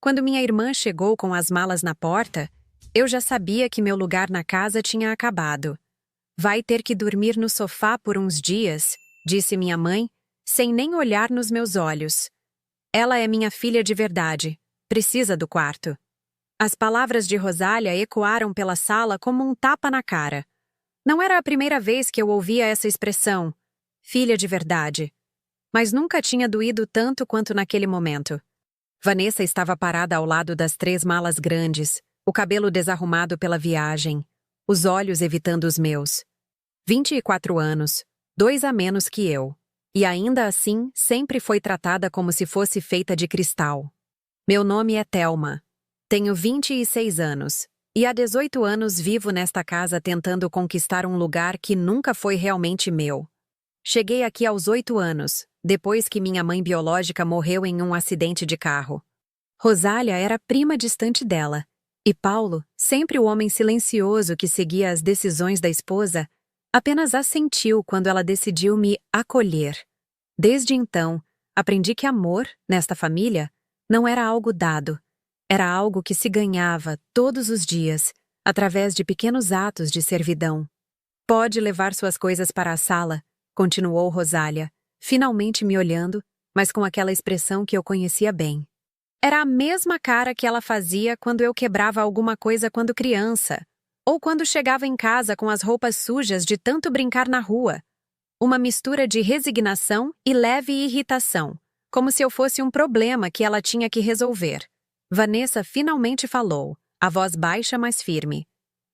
Quando minha irmã chegou com as malas na porta, eu já sabia que meu lugar na casa tinha acabado. Vai ter que dormir no sofá por uns dias, disse minha mãe, sem nem olhar nos meus olhos. Ela é minha filha de verdade. Precisa do quarto. As palavras de Rosália ecoaram pela sala como um tapa na cara. Não era a primeira vez que eu ouvia essa expressão, filha de verdade. Mas nunca tinha doído tanto quanto naquele momento. Vanessa estava parada ao lado das 3 malas grandes, o cabelo desarrumado pela viagem, os olhos evitando os meus. 24 anos, 2 a menos que eu. E ainda assim, sempre foi tratada como se fosse feita de cristal. Meu nome é Thelma. Tenho 26 anos. E há 18 anos vivo nesta casa tentando conquistar um lugar que nunca foi realmente meu. Cheguei aqui aos 8 anos, depois que minha mãe biológica morreu em um acidente de carro. Rosália era prima distante dela, e Paulo, sempre o homem silencioso que seguia as decisões da esposa, apenas assentiu quando ela decidiu me acolher. Desde então, aprendi que amor, nesta família, não era algo dado, era algo que se ganhava todos os dias, através de pequenos atos de servidão. Pode levar suas coisas para a sala, continuou Rosália, finalmente me olhando, mas com aquela expressão que eu conhecia bem. Era a mesma cara que ela fazia quando eu quebrava alguma coisa quando criança, ou quando chegava em casa com as roupas sujas de tanto brincar na rua. Uma mistura de resignação e leve irritação, como se eu fosse um problema que ela tinha que resolver. Vanessa finalmente falou, a voz baixa mas firme.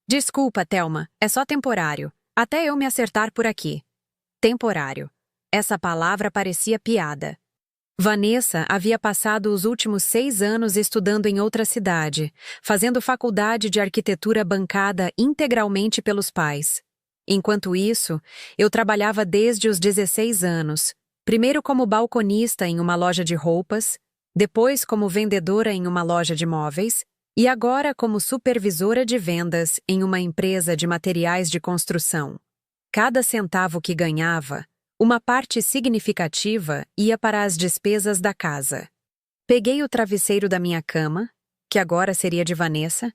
Desculpa, Thelma, é só temporário, até eu me acertar por aqui. Temporário. Essa palavra parecia piada. Vanessa havia passado os últimos 6 anos estudando em outra cidade, fazendo faculdade de arquitetura bancada integralmente pelos pais. Enquanto isso, eu trabalhava desde os 16 anos, primeiro como balconista em uma loja de roupas, depois como vendedora em uma loja de móveis e agora como supervisora de vendas em uma empresa de materiais de construção. Cada centavo que ganhava, uma parte significativa ia para as despesas da casa. Peguei o travesseiro da minha cama, que agora seria de Vanessa,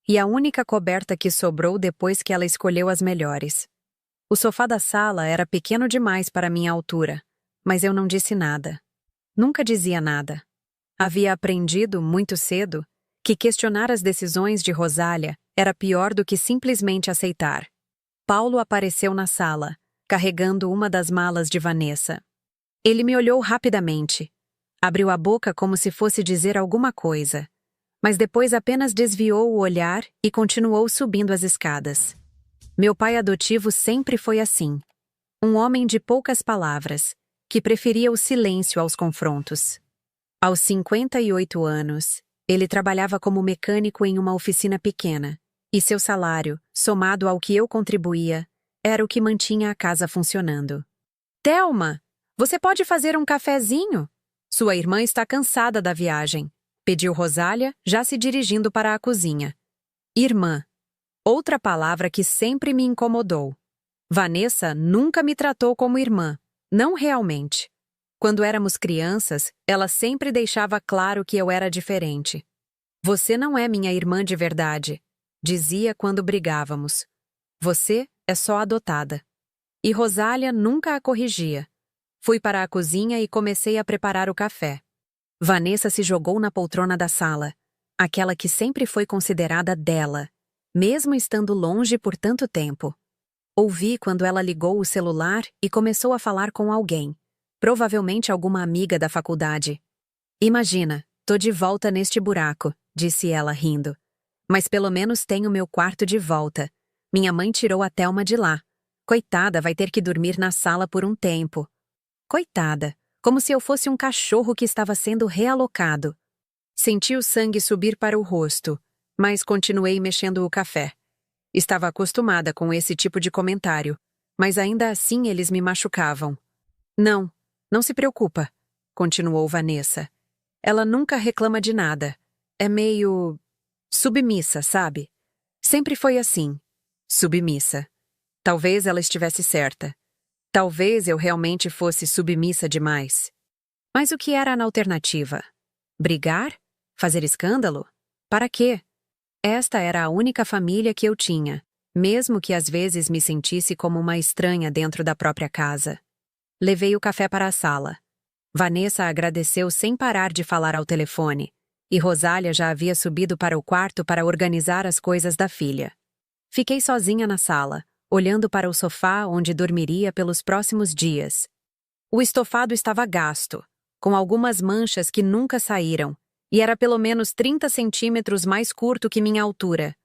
e a única coberta que sobrou depois que ela escolheu as melhores. O sofá da sala era pequeno demais para minha altura, mas eu não disse nada. Nunca dizia nada. Havia aprendido, muito cedo, que questionar as decisões de Rosália era pior do que simplesmente aceitar. Paulo apareceu na sala, carregando uma das malas de Vanessa. Ele me olhou rapidamente. Abriu a boca como se fosse dizer alguma coisa, mas depois apenas desviou o olhar e continuou subindo as escadas. Meu pai adotivo sempre foi assim. Um homem de poucas palavras, que preferia o silêncio aos confrontos. Aos 58 anos, ele trabalhava como mecânico em uma oficina pequena, e seu salário, somado ao que eu contribuía, era o que mantinha a casa funcionando. Thelma, você pode fazer um cafezinho? Sua irmã está cansada da viagem, pediu Rosália, já se dirigindo para a cozinha. Irmã. Outra palavra que sempre me incomodou. Vanessa nunca me tratou como irmã, não realmente. Quando éramos crianças, ela sempre deixava claro que eu era diferente. Você não é minha irmã de verdade, dizia quando brigávamos. Você é só adotada. E Rosália nunca a corrigia. Fui para a cozinha e comecei a preparar o café. Vanessa se jogou na poltrona da sala, aquela que sempre foi considerada dela, mesmo estando longe por tanto tempo. Ouvi quando ela ligou o celular e começou a falar com alguém, provavelmente alguma amiga da faculdade. Imagina, tô de volta neste buraco, disse ela rindo. Mas pelo menos tenho meu quarto de volta. Minha mãe tirou a Thelma de lá. Coitada, vai ter que dormir na sala por um tempo. Coitada, como se eu fosse um cachorro que estava sendo realocado. Senti o sangue subir para o rosto, mas continuei mexendo o café. Estava acostumada com esse tipo de comentário, mas ainda assim eles me machucavam. Não, não se preocupa, continuou Vanessa. Ela nunca reclama de nada. É meio submissa, sabe? Sempre foi assim. Submissa. Talvez ela estivesse certa. Talvez eu realmente fosse submissa demais. Mas o que era a alternativa? Brigar? Fazer escândalo? Para quê? Esta era a única família que eu tinha, mesmo que às vezes me sentisse como uma estranha dentro da própria casa. Levei o café para a sala. Vanessa agradeceu sem parar de falar ao telefone, e Rosália já havia subido para o quarto para organizar as coisas da filha. Fiquei sozinha na sala, olhando para o sofá onde dormiria pelos próximos dias. O estofado estava gasto, com algumas manchas que nunca saíram, e era pelo menos 30 centímetros mais curto que minha altura.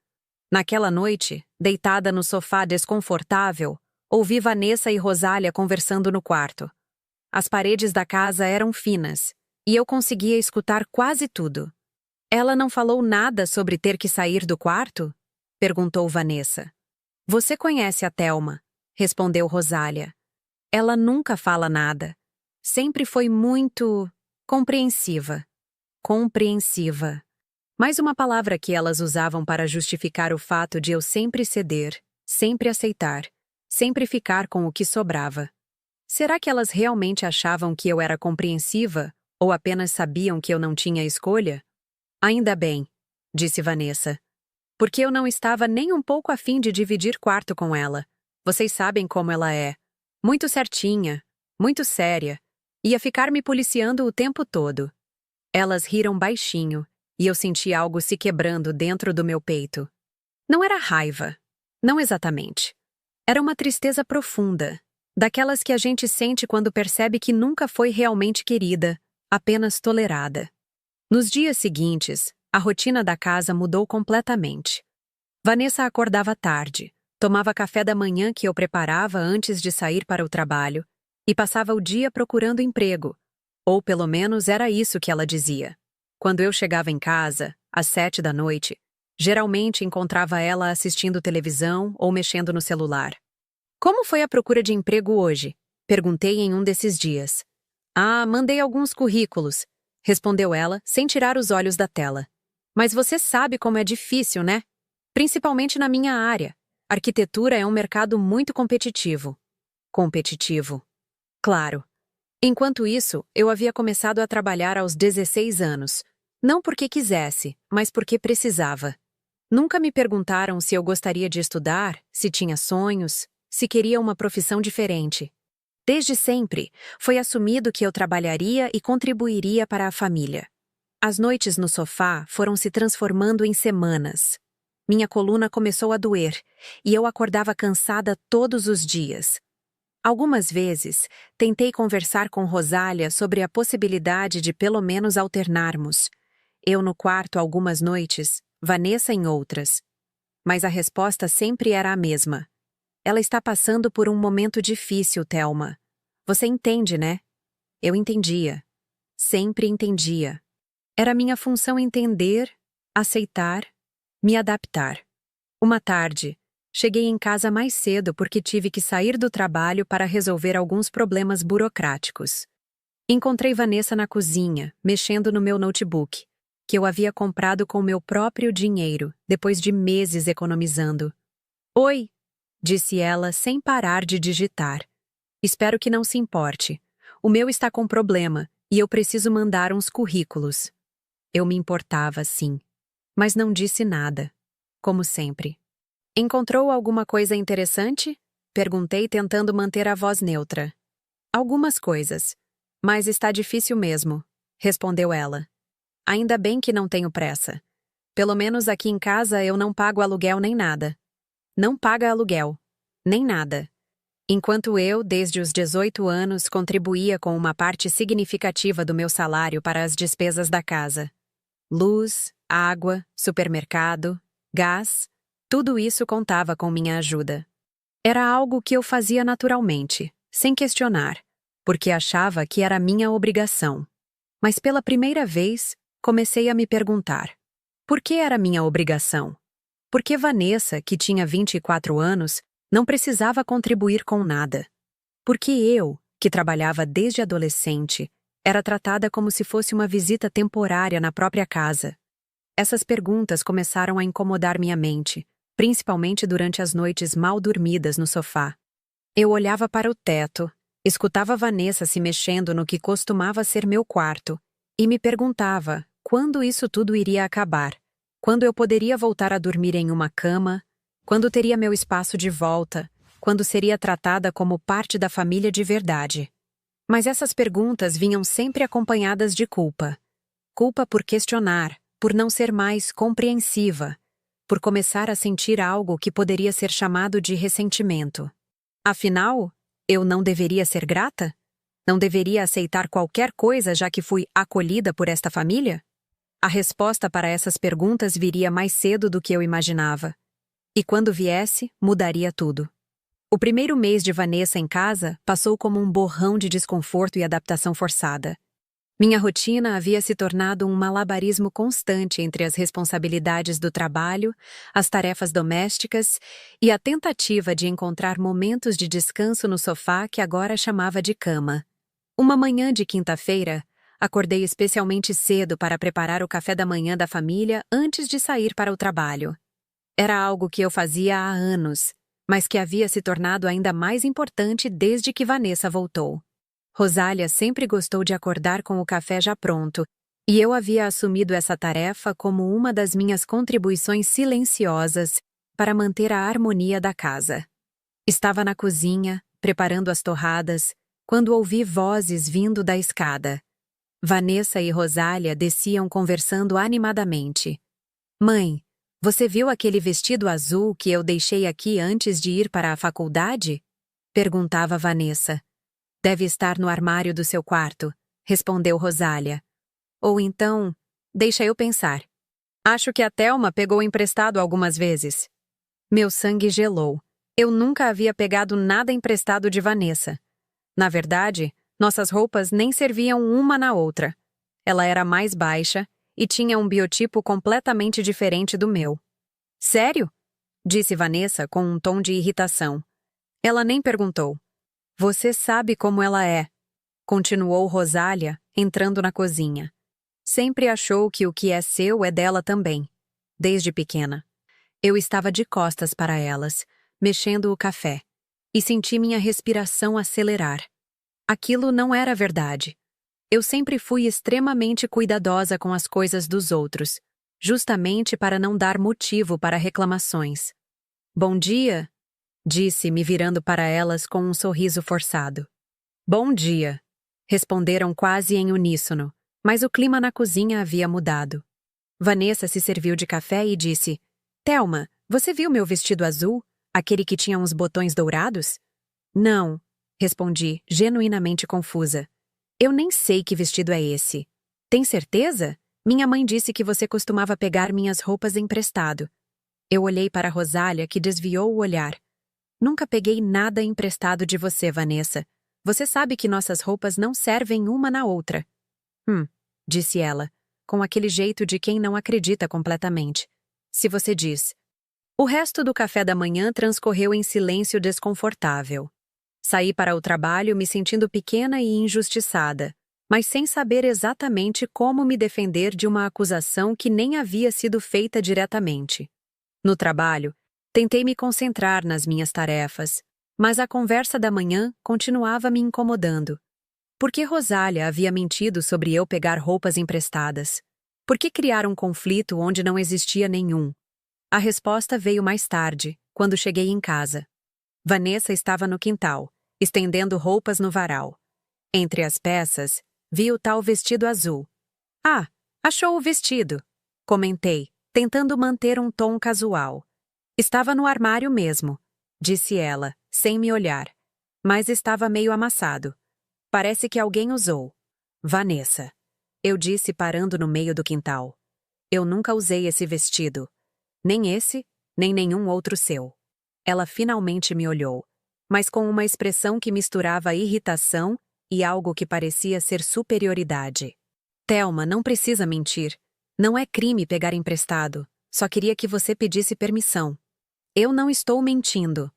Naquela noite, deitada no sofá desconfortável, ouvi Vanessa e Rosália conversando no quarto. As paredes da casa eram finas, e eu conseguia escutar quase tudo. Ela não falou nada sobre ter que sair do quarto? Perguntou Vanessa. Você conhece a Thelma, respondeu Rosália. Ela nunca fala nada. Sempre foi muito compreensiva. Compreensiva. Mais uma palavra que elas usavam para justificar o fato de eu sempre ceder, sempre aceitar, sempre ficar com o que sobrava. Será que elas realmente achavam que eu era compreensiva ou apenas sabiam que eu não tinha escolha? Ainda bem, disse Vanessa, porque eu não estava nem um pouco afim de dividir quarto com ela. Vocês sabem como ela é. Muito certinha, muito séria. Ia ficar me policiando o tempo todo. Elas riram baixinho, e eu senti algo se quebrando dentro do meu peito. Não era raiva. Não exatamente. Era uma tristeza profunda, daquelas que a gente sente quando percebe que nunca foi realmente querida, apenas tolerada. Nos dias seguintes, a rotina da casa mudou completamente. Vanessa acordava tarde, tomava café da manhã que eu preparava antes de sair para o trabalho e passava o dia procurando emprego. Ou pelo menos era isso que ela dizia. Quando eu chegava em casa, às 7 da noite, geralmente encontrava ela assistindo televisão ou mexendo no celular. Como foi a procura de emprego hoje? Perguntei em um desses dias. Mandei alguns currículos, respondeu ela, sem tirar os olhos da tela. Mas você sabe como é difícil, né? Principalmente na minha área. Arquitetura é um mercado muito competitivo. Competitivo. Claro. Enquanto isso, eu havia começado a trabalhar aos 16 anos. Não porque quisesse, mas porque precisava. Nunca me perguntaram se eu gostaria de estudar, se tinha sonhos, se queria uma profissão diferente. Desde sempre, foi assumido que eu trabalharia e contribuiria para a família. As noites no sofá foram se transformando em semanas. Minha coluna começou a doer, e eu acordava cansada todos os dias. Algumas vezes, tentei conversar com Rosália sobre a possibilidade de pelo menos alternarmos. Eu no quarto algumas noites, Vanessa em outras. Mas a resposta sempre era a mesma. Ela está passando por um momento difícil, Thelma. Você entende, né? Eu entendia. Sempre entendia. Era minha função entender, aceitar, me adaptar. Uma tarde, cheguei em casa mais cedo porque tive que sair do trabalho para resolver alguns problemas burocráticos. Encontrei Vanessa na cozinha, mexendo no meu notebook, que eu havia comprado com meu próprio dinheiro, depois de meses economizando. Oi, disse ela sem parar de digitar. Espero que não se importe. O meu está com problema e eu preciso mandar uns currículos. Eu me importava, sim, mas não disse nada, como sempre. Encontrou alguma coisa interessante? Perguntei tentando manter a voz neutra. Algumas coisas, mas está difícil mesmo, respondeu ela. Ainda bem que não tenho pressa. Pelo menos aqui em casa eu não pago aluguel nem nada. Não paga aluguel, nem nada. Enquanto eu, desde os 18 anos, contribuía com uma parte significativa do meu salário para as despesas da casa. Luz, água, supermercado, gás, tudo isso contava com minha ajuda. Era algo que eu fazia naturalmente, sem questionar, porque achava que era minha obrigação. Mas pela primeira vez, comecei a me perguntar: por que era minha obrigação? Por que Vanessa, que tinha 24 anos, não precisava contribuir com nada? Por que eu, que trabalhava desde adolescente, era tratada como se fosse uma visita temporária na própria casa? Essas perguntas começaram a incomodar minha mente, principalmente durante as noites mal dormidas no sofá. Eu olhava para o teto, escutava Vanessa se mexendo no que costumava ser meu quarto, e me perguntava quando isso tudo iria acabar, quando eu poderia voltar a dormir em uma cama, quando teria meu espaço de volta, quando seria tratada como parte da família de verdade. Mas essas perguntas vinham sempre acompanhadas de culpa. Culpa por questionar, por não ser mais compreensiva, por começar a sentir algo que poderia ser chamado de ressentimento. Afinal, eu não deveria ser grata? Não deveria aceitar qualquer coisa já que fui acolhida por esta família? A resposta para essas perguntas viria mais cedo do que eu imaginava. E quando viesse, mudaria tudo. O primeiro mês de Vanessa em casa passou como um borrão de desconforto e adaptação forçada. Minha rotina havia se tornado um malabarismo constante entre as responsabilidades do trabalho, as tarefas domésticas e a tentativa de encontrar momentos de descanso no sofá que agora chamava de cama. Uma manhã de quinta-feira, acordei especialmente cedo para preparar o café da manhã da família antes de sair para o trabalho. Era algo que eu fazia há anos, mas que havia se tornado ainda mais importante desde que Vanessa voltou. Rosália sempre gostou de acordar com o café já pronto, e eu havia assumido essa tarefa como uma das minhas contribuições silenciosas para manter a harmonia da casa. Estava na cozinha, preparando as torradas, quando ouvi vozes vindo da escada. Vanessa e Rosália desciam conversando animadamente. Mãe, você viu aquele vestido azul que eu deixei aqui antes de ir para a faculdade? Perguntava Vanessa. Deve estar no armário do seu quarto, respondeu Rosália. Ou então, deixa eu pensar. Acho que a Thelma pegou emprestado algumas vezes. Meu sangue gelou. Eu nunca havia pegado nada emprestado de Vanessa. Na verdade, nossas roupas nem serviam uma na outra. Ela era mais baixa e tinha um biotipo completamente diferente do meu. Sério? Disse Vanessa com um tom de irritação. Ela nem perguntou. Você sabe como ela é, continuou Rosália, entrando na cozinha. Sempre achou que o que é seu é dela também, desde pequena. Eu estava de costas para elas, mexendo o café, e senti minha respiração acelerar. Aquilo não era verdade. Eu sempre fui extremamente cuidadosa com as coisas dos outros, justamente para não dar motivo para reclamações. Bom dia, disse, me virando para elas com um sorriso forçado. Bom dia, responderam quase em uníssono, mas o clima na cozinha havia mudado. Vanessa se serviu de café e disse, Thelma, você viu meu vestido azul? Aquele que tinha uns botões dourados? Não, respondi, genuinamente confusa. Eu nem sei que vestido é esse. Tem certeza? Minha mãe disse que você costumava pegar minhas roupas emprestado. Eu olhei para Rosália, que desviou o olhar. Nunca peguei nada emprestado de você, Vanessa. Você sabe que nossas roupas não servem uma na outra. Disse ela, com aquele jeito de quem não acredita completamente. Se você diz. O resto do café da manhã transcorreu em silêncio desconfortável. Saí para o trabalho me sentindo pequena e injustiçada, mas sem saber exatamente como me defender de uma acusação que nem havia sido feita diretamente. No trabalho, tentei me concentrar nas minhas tarefas, mas a conversa da manhã continuava me incomodando. Por que Rosália havia mentido sobre eu pegar roupas emprestadas? Por que criar um conflito onde não existia nenhum? A resposta veio mais tarde, quando cheguei em casa. Vanessa estava no quintal, estendendo roupas no varal. Entre as peças, vi o tal vestido azul. Ah, achou o vestido, comentei, tentando manter um tom casual. Estava no armário mesmo, disse ela, sem me olhar. Mas estava meio amassado. Parece que alguém usou. Vanessa. Eu disse parando no meio do quintal. Eu nunca usei esse vestido. Nem esse, nem nenhum outro seu. Ela finalmente me olhou, mas com uma expressão que misturava irritação e algo que parecia ser superioridade. Thelma, não precisa mentir. Não é crime pegar emprestado. Só queria que você pedisse permissão. Eu não estou mentindo.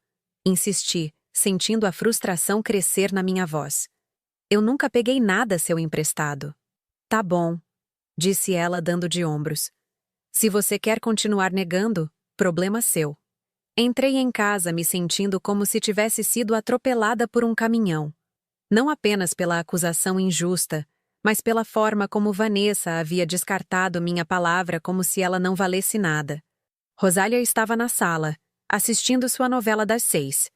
Insisti, sentindo a frustração crescer na minha voz. Eu nunca peguei nada seu emprestado. Tá bom, disse ela dando de ombros. Se você quer continuar negando, problema seu. Entrei em casa me sentindo como se tivesse sido atropelada por um caminhão. Não apenas pela acusação injusta, mas pela forma como Vanessa havia descartado minha palavra como se ela não valesse nada. Rosália estava na sala, assistindo sua novela das 6.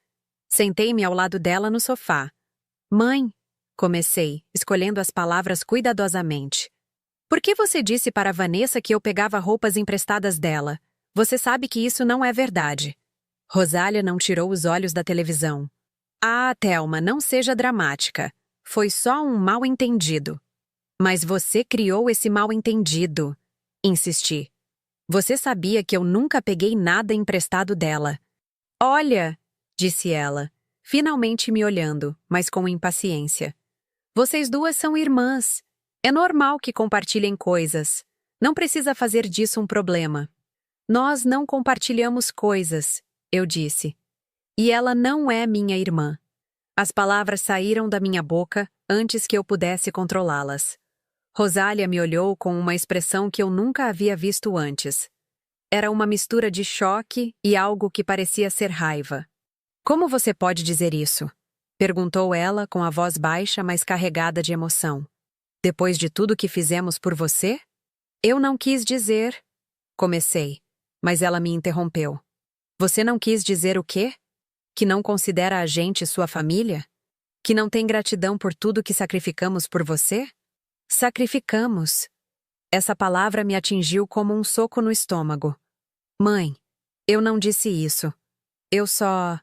Sentei-me ao lado dela no sofá. Mãe, comecei, escolhendo as palavras cuidadosamente. Por que você disse para Vanessa que eu pegava roupas emprestadas dela? Você sabe que isso não é verdade. Rosália não tirou os olhos da televisão. Ah, Thelma, não seja dramática. Foi só um mal-entendido. Mas você criou esse mal-entendido. Insisti. Você sabia que eu nunca peguei nada emprestado dela. Olha, disse ela, finalmente me olhando, mas com impaciência. Vocês duas são irmãs. É normal que compartilhem coisas. Não precisa fazer disso um problema. Nós não compartilhamos coisas, eu disse. E ela não é minha irmã. As palavras saíram da minha boca antes que eu pudesse controlá-las. Rosália me olhou com uma expressão que eu nunca havia visto antes. Era uma mistura de choque e algo que parecia ser raiva. Como você pode dizer isso? Perguntou ela com a voz baixa, mas carregada de emoção. Depois de tudo que fizemos por você? Eu não quis dizer... Comecei, mas ela me interrompeu. Você não quis dizer o quê? Que não considera a gente sua família? Que não tem gratidão por tudo que sacrificamos por você? Sacrificamos. Essa palavra me atingiu como um soco no estômago. Mãe, eu não disse isso. Eu só...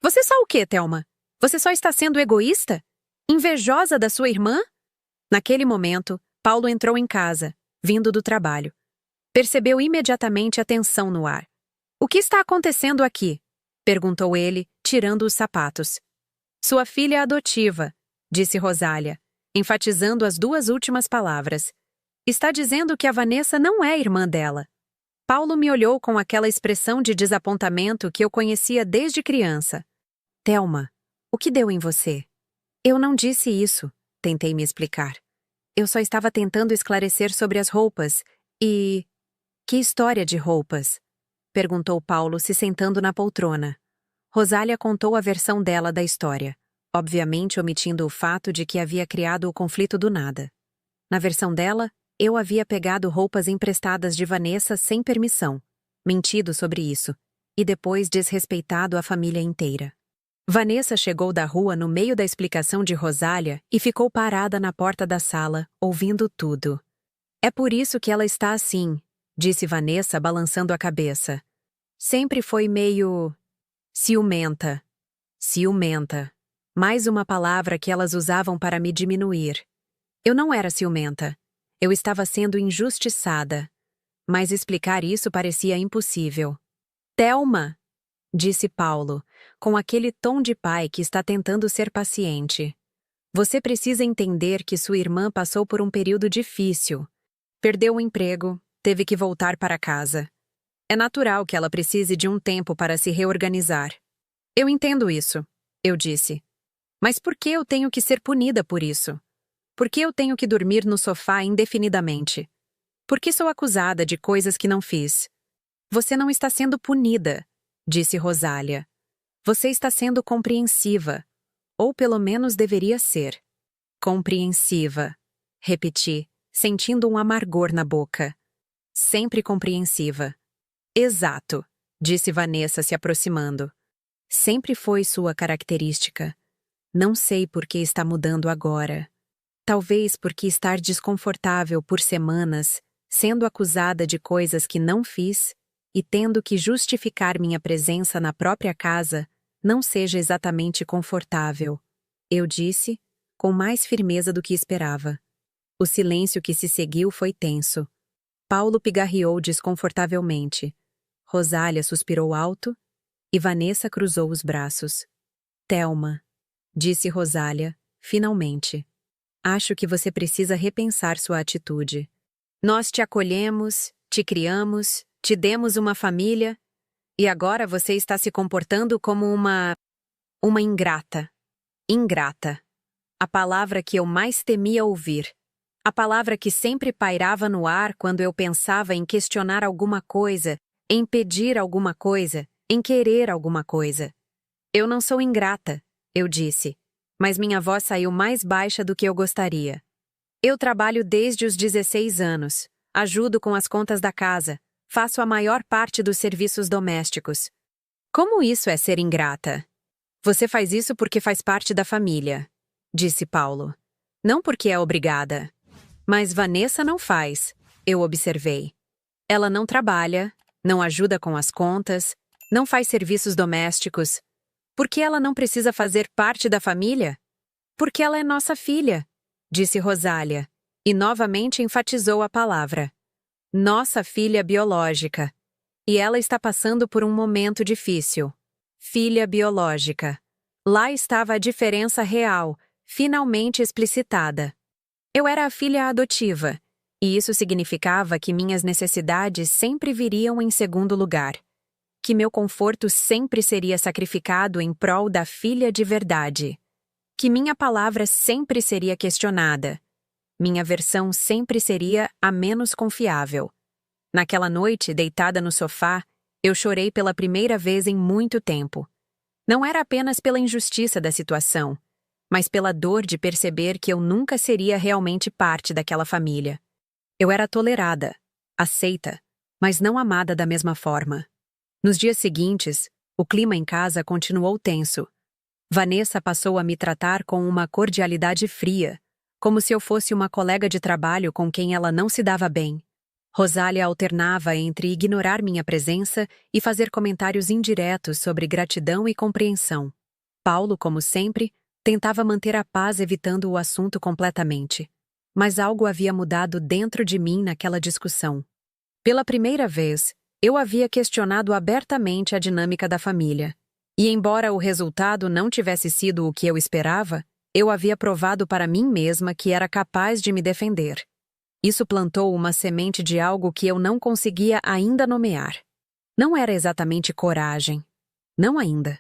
Você só o quê, Thelma? Você só está sendo egoísta? Invejosa da sua irmã? Naquele momento, Paulo entrou em casa, vindo do trabalho. Percebeu imediatamente a tensão no ar. O que está acontecendo aqui? Perguntou ele, tirando os sapatos. Sua filha adotiva, disse Rosália, enfatizando as duas últimas palavras. Está dizendo que a Vanessa não é irmã dela. Paulo me olhou com aquela expressão de desapontamento que eu conhecia desde criança. Thelma, o que deu em você? Eu não disse isso, tentei me explicar. Eu só estava tentando esclarecer sobre as roupas e... Que história de roupas? Perguntou Paulo, se sentando na poltrona. Rosália contou a versão dela da história, obviamente omitindo o fato de que havia criado o conflito do nada. Na versão dela, eu havia pegado roupas emprestadas de Vanessa sem permissão, mentido sobre isso, e depois desrespeitado a família inteira. Vanessa chegou da rua no meio da explicação de Rosália e ficou parada na porta da sala, ouvindo tudo. É por isso que ela está assim, disse Vanessa balançando a cabeça. Sempre foi meio... ciumenta. Ciumenta. Mais uma palavra que elas usavam para me diminuir. Eu não era ciumenta. Eu estava sendo injustiçada. Mas explicar isso parecia impossível. Thelma, disse Paulo, com aquele tom de pai que está tentando ser paciente. Você precisa entender que sua irmã passou por um período difícil. Perdeu o emprego, teve que voltar para casa. É natural que ela precise de um tempo para se reorganizar. Eu entendo isso, eu disse. Mas por que eu tenho que ser punida por isso? Por que eu tenho que dormir no sofá indefinidamente? Por que sou acusada de coisas que não fiz? Você não está sendo punida, disse Rosália. Você está sendo compreensiva. Ou pelo menos deveria ser. Compreensiva, repeti, sentindo um amargor na boca. Sempre compreensiva. Exato, disse Vanessa se aproximando. Sempre foi sua característica. Não sei por que está mudando agora. Talvez porque estar desconfortável por semanas, sendo acusada de coisas que não fiz e tendo que justificar minha presença na própria casa, não seja exatamente confortável. Eu disse, com mais firmeza do que esperava. O silêncio que se seguiu foi tenso. Paulo pigarreou desconfortavelmente. Rosália suspirou alto e Vanessa cruzou os braços. Thelma, disse Rosália, finalmente. Acho que você precisa repensar sua atitude. Nós te acolhemos, te criamos, te demos uma família, e agora você está se comportando como uma ingrata. Ingrata. A palavra que eu mais temia ouvir. A palavra que sempre pairava no ar quando eu pensava em questionar alguma coisa, em pedir alguma coisa, em querer alguma coisa. Eu não sou ingrata, eu disse, mas minha voz saiu mais baixa do que eu gostaria. Eu trabalho desde os 16 anos. Ajudo com as contas da casa. Faço a maior parte dos serviços domésticos. Como isso é ser ingrata? Você faz isso porque faz parte da família, disse Paulo. Não porque é obrigada. Mas Vanessa não faz, eu observei. Ela não trabalha, não ajuda com as contas, não faz serviços domésticos. Por que ela não precisa fazer parte da família? Porque ela é nossa filha, disse Rosália, e novamente enfatizou a palavra. Nossa filha biológica. E ela está passando por um momento difícil. Filha biológica. Lá estava a diferença real, finalmente explicitada. Eu era a filha adotiva, e isso significava que minhas necessidades sempre viriam em segundo lugar. Que meu conforto sempre seria sacrificado em prol da filha de verdade. Que minha palavra sempre seria questionada. Minha versão sempre seria a menos confiável. Naquela noite, deitada no sofá, eu chorei pela primeira vez em muito tempo. Não era apenas pela injustiça da situação, mas pela dor de perceber que eu nunca seria realmente parte daquela família. Eu era tolerada, aceita, mas não amada da mesma forma. Nos dias seguintes, o clima em casa continuou tenso. Vanessa passou a me tratar com uma cordialidade fria, como se eu fosse uma colega de trabalho com quem ela não se dava bem. Rosália alternava entre ignorar minha presença e fazer comentários indiretos sobre gratidão e compreensão. Paulo, como sempre, tentava manter a paz evitando o assunto completamente. Mas algo havia mudado dentro de mim naquela discussão. Pela primeira vez, eu havia questionado abertamente a dinâmica da família. E embora o resultado não tivesse sido o que eu esperava, eu havia provado para mim mesma que era capaz de me defender. Isso plantou uma semente de algo que eu não conseguia ainda nomear. Não era exatamente coragem. Não ainda.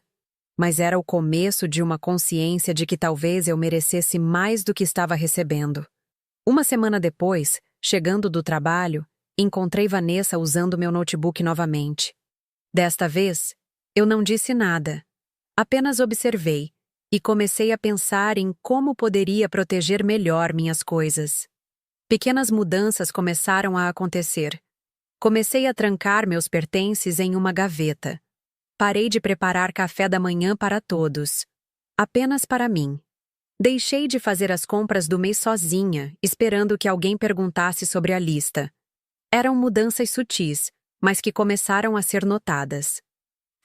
Mas era o começo de uma consciência de que talvez eu merecesse mais do que estava recebendo. Uma semana depois, chegando do trabalho, encontrei Vanessa usando meu notebook novamente. Desta vez, eu não disse nada. Apenas observei e comecei a pensar em como poderia proteger melhor minhas coisas. Pequenas mudanças começaram a acontecer. Comecei a trancar meus pertences em uma gaveta. Parei de preparar café da manhã para todos. Apenas para mim. Deixei de fazer as compras do mês sozinha, esperando que alguém perguntasse sobre a lista. Eram mudanças sutis, mas que começaram a ser notadas.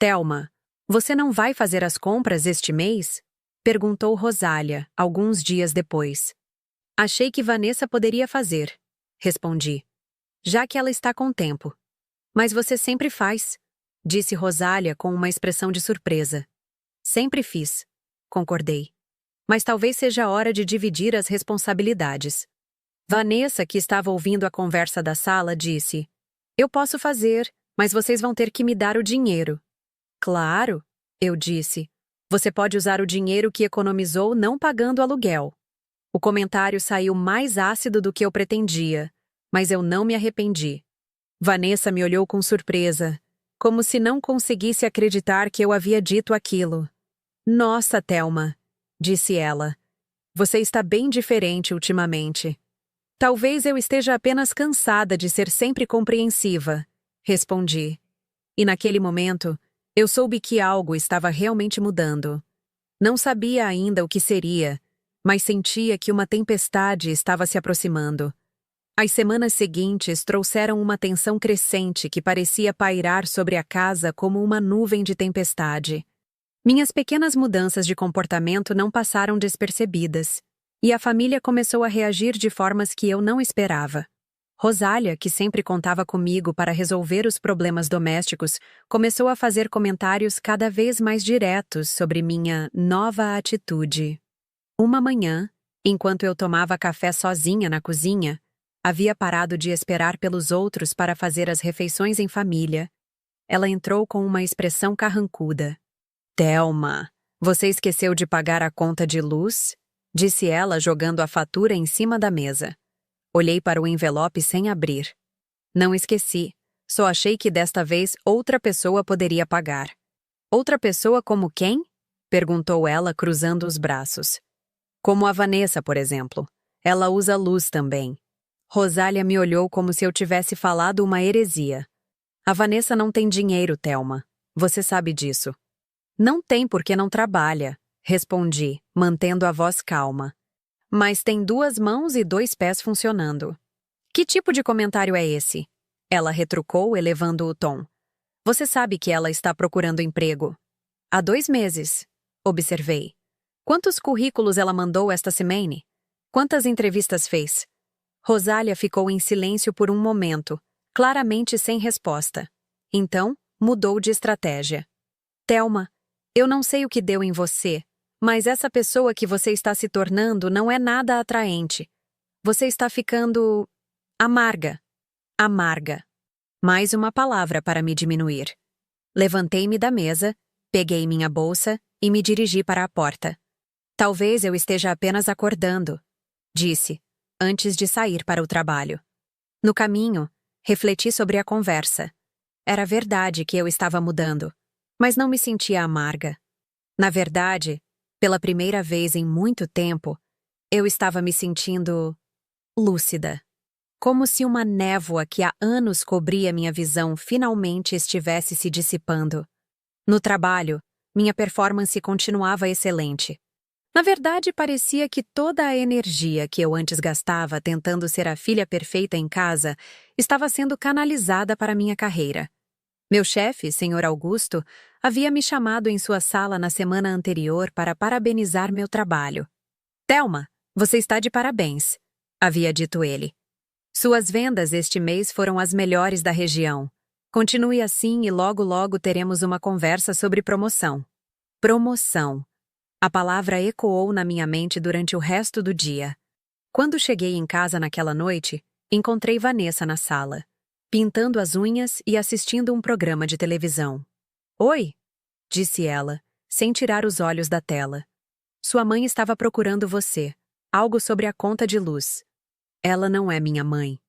Thelma, você não vai fazer as compras este mês? Perguntou Rosália, alguns dias depois. Achei que Vanessa poderia fazer, respondi. Já que ela está com tempo. Mas você sempre faz, disse Rosália com uma expressão de surpresa. Sempre fiz, concordei. Mas talvez seja a hora de dividir as responsabilidades. Vanessa, que estava ouvindo a conversa da sala, disse: Eu posso fazer, mas vocês vão ter que me dar o dinheiro. Claro, eu disse. Você pode usar o dinheiro que economizou não pagando aluguel. O comentário saiu mais ácido do que eu pretendia, mas eu não me arrependi. Vanessa me olhou com surpresa, como se não conseguisse acreditar que eu havia dito aquilo. Nossa, Thelma, disse ela. Você está bem diferente ultimamente. Talvez eu esteja apenas cansada de ser sempre compreensiva, respondi. E naquele momento, eu soube que algo estava realmente mudando. Não sabia ainda o que seria, mas sentia que uma tempestade estava se aproximando. As semanas seguintes trouxeram uma tensão crescente que parecia pairar sobre a casa como uma nuvem de tempestade. Minhas pequenas mudanças de comportamento não passaram despercebidas, e a família começou a reagir de formas que eu não esperava. Rosália, que sempre contava comigo para resolver os problemas domésticos, começou a fazer comentários cada vez mais diretos sobre minha nova atitude. Uma manhã, enquanto eu tomava café sozinha na cozinha, havia parado de esperar pelos outros para fazer as refeições em família. Ela entrou com uma expressão carrancuda. Thelma, você esqueceu de pagar a conta de luz? Disse ela, jogando a fatura em cima da mesa. Olhei para o envelope sem abrir. Não esqueci, só achei que desta vez outra pessoa poderia pagar. Outra pessoa como quem? Perguntou ela, cruzando os braços. Como a Vanessa, por exemplo. Ela usa luz também. Rosália me olhou como se eu tivesse falado uma heresia. A Vanessa não tem dinheiro, Thelma. Você sabe disso. Não tem porque não trabalha, respondi, mantendo a voz calma. Mas tem 2 mãos e 2 pés funcionando. Que tipo de comentário é esse? Ela retrucou, elevando o tom. Você sabe que ela está procurando emprego. Há 2 meses, observei. Quantos currículos ela mandou esta semana? Quantas entrevistas fez? Rosália ficou em silêncio por um momento, claramente sem resposta. Então, mudou de estratégia. Thelma, eu não sei o que deu em você, mas essa pessoa que você está se tornando não é nada atraente. Você está ficando amarga. Amarga. Mais uma palavra para me diminuir. Levantei-me da mesa, peguei minha bolsa e me dirigi para a porta. Talvez eu esteja apenas acordando, disse, antes de sair para o trabalho. No caminho, refleti sobre a conversa. Era verdade que eu estava mudando, mas não me sentia amarga. Na verdade, pela primeira vez em muito tempo, eu estava me sentindo lúcida. Como se uma névoa que há anos cobria minha visão finalmente estivesse se dissipando. No trabalho, minha performance continuava excelente. Na verdade, parecia que toda a energia que eu antes gastava tentando ser a filha perfeita em casa estava sendo canalizada para minha carreira. Meu chefe, Sr. Augusto, havia me chamado em sua sala na semana anterior para parabenizar meu trabalho. Thelma, você está de parabéns, havia dito ele. Suas vendas este mês foram as melhores da região. Continue assim e logo logo teremos uma conversa sobre promoção. Promoção. A palavra ecoou na minha mente durante o resto do dia. Quando cheguei em casa naquela noite, encontrei Vanessa na sala, pintando as unhas e assistindo um programa de televisão. Oi, disse ela, sem tirar os olhos da tela. Sua mãe estava procurando você. Algo sobre a conta de luz. Ela não é minha mãe,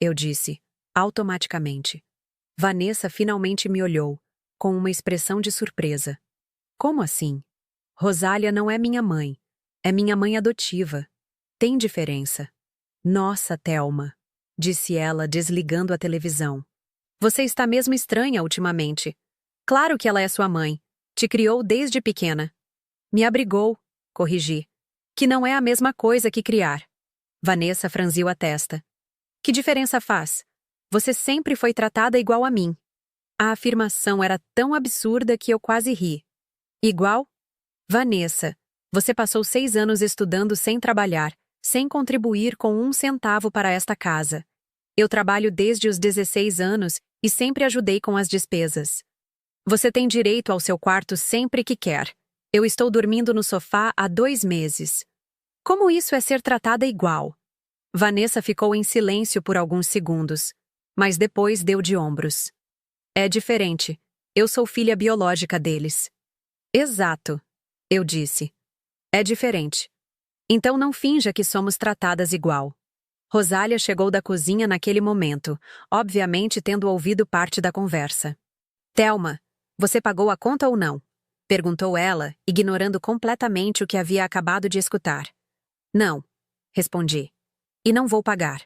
eu disse, automaticamente. Vanessa finalmente me olhou, com uma expressão de surpresa. Como assim? Rosália não é minha mãe. É minha mãe adotiva. Tem diferença. Nossa, Thelma, disse ela, desligando a televisão. Você está mesmo estranha ultimamente. Claro que ela é sua mãe. Te criou desde pequena. Me abrigou, corrigi. Que não é a mesma coisa que criar. Vanessa franziu a testa. Que diferença faz? Você sempre foi tratada igual a mim. A afirmação era tão absurda que eu quase ri. Igual? Vanessa, você passou 6 anos estudando sem trabalhar, sem contribuir com 1 centavo para esta casa. Eu trabalho desde os 16 anos e sempre ajudei com as despesas. Você tem direito ao seu quarto sempre que quer. Eu estou dormindo no sofá há 2 meses. Como isso é ser tratada igual? Vanessa ficou em silêncio por alguns segundos, mas depois deu de ombros. É diferente. Eu sou filha biológica deles. Exato, eu disse. É diferente. Então não finja que somos tratadas igual. Rosália chegou da cozinha naquele momento, obviamente tendo ouvido parte da conversa. Thelma, você pagou a conta ou não? Perguntou ela, ignorando completamente o que havia acabado de escutar. Não, respondi. E não vou pagar.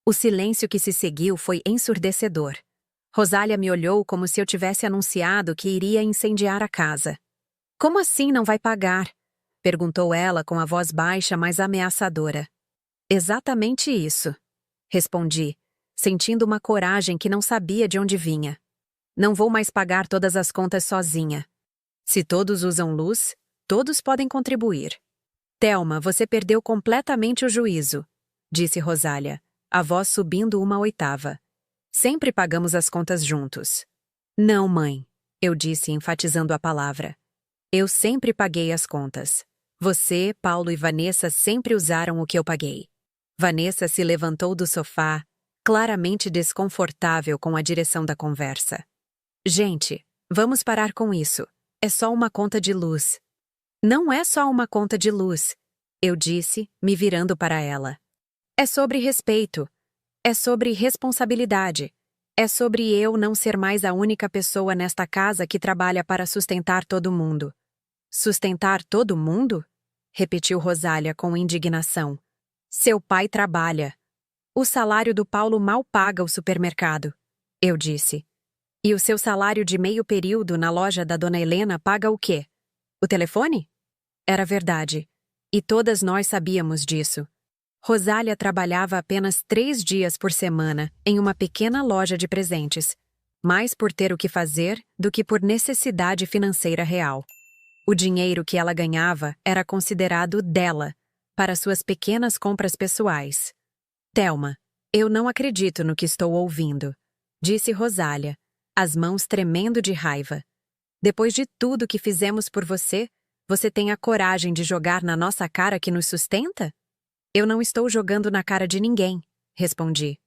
O silêncio que se seguiu foi ensurdecedor. Rosália me olhou como se eu tivesse anunciado que iria incendiar a casa. Como assim não vai pagar? Perguntou ela com a voz baixa, mas ameaçadora. Exatamente isso, respondi, sentindo uma coragem que não sabia de onde vinha. Não vou mais pagar todas as contas sozinha. Se todos usam luz, todos podem contribuir. Thelma, você perdeu completamente o juízo, disse Rosália, a voz subindo 1 oitava. Sempre pagamos as contas juntos. Não, mãe, eu disse, enfatizando a palavra. Eu sempre paguei as contas. Você, Paulo e Vanessa sempre usaram o que eu paguei. Vanessa se levantou do sofá, claramente desconfortável com a direção da conversa. Gente, vamos parar com isso. É só uma conta de luz. Não é só uma conta de luz, eu disse, me virando para ela. É sobre respeito. É sobre responsabilidade. É sobre eu não ser mais a única pessoa nesta casa que trabalha para sustentar todo mundo. Sustentar todo mundo? Repetiu Rosália com indignação. Seu pai trabalha. O salário do Paulo mal paga o supermercado, eu disse. E o seu salário de meio período na loja da dona Helena paga o quê? O telefone? Era verdade. E todas nós sabíamos disso. Rosália trabalhava apenas 3 dias por semana em uma pequena loja de presentes, mais por ter o que fazer do que por necessidade financeira real. O dinheiro que ela ganhava era considerado dela, para suas pequenas compras pessoais. Thelma, eu não acredito no que estou ouvindo, disse Rosália, as mãos tremendo de raiva. Depois de tudo que fizemos por você, você tem a coragem de jogar na nossa cara que nos sustenta? Eu não estou jogando na cara de ninguém, respondi.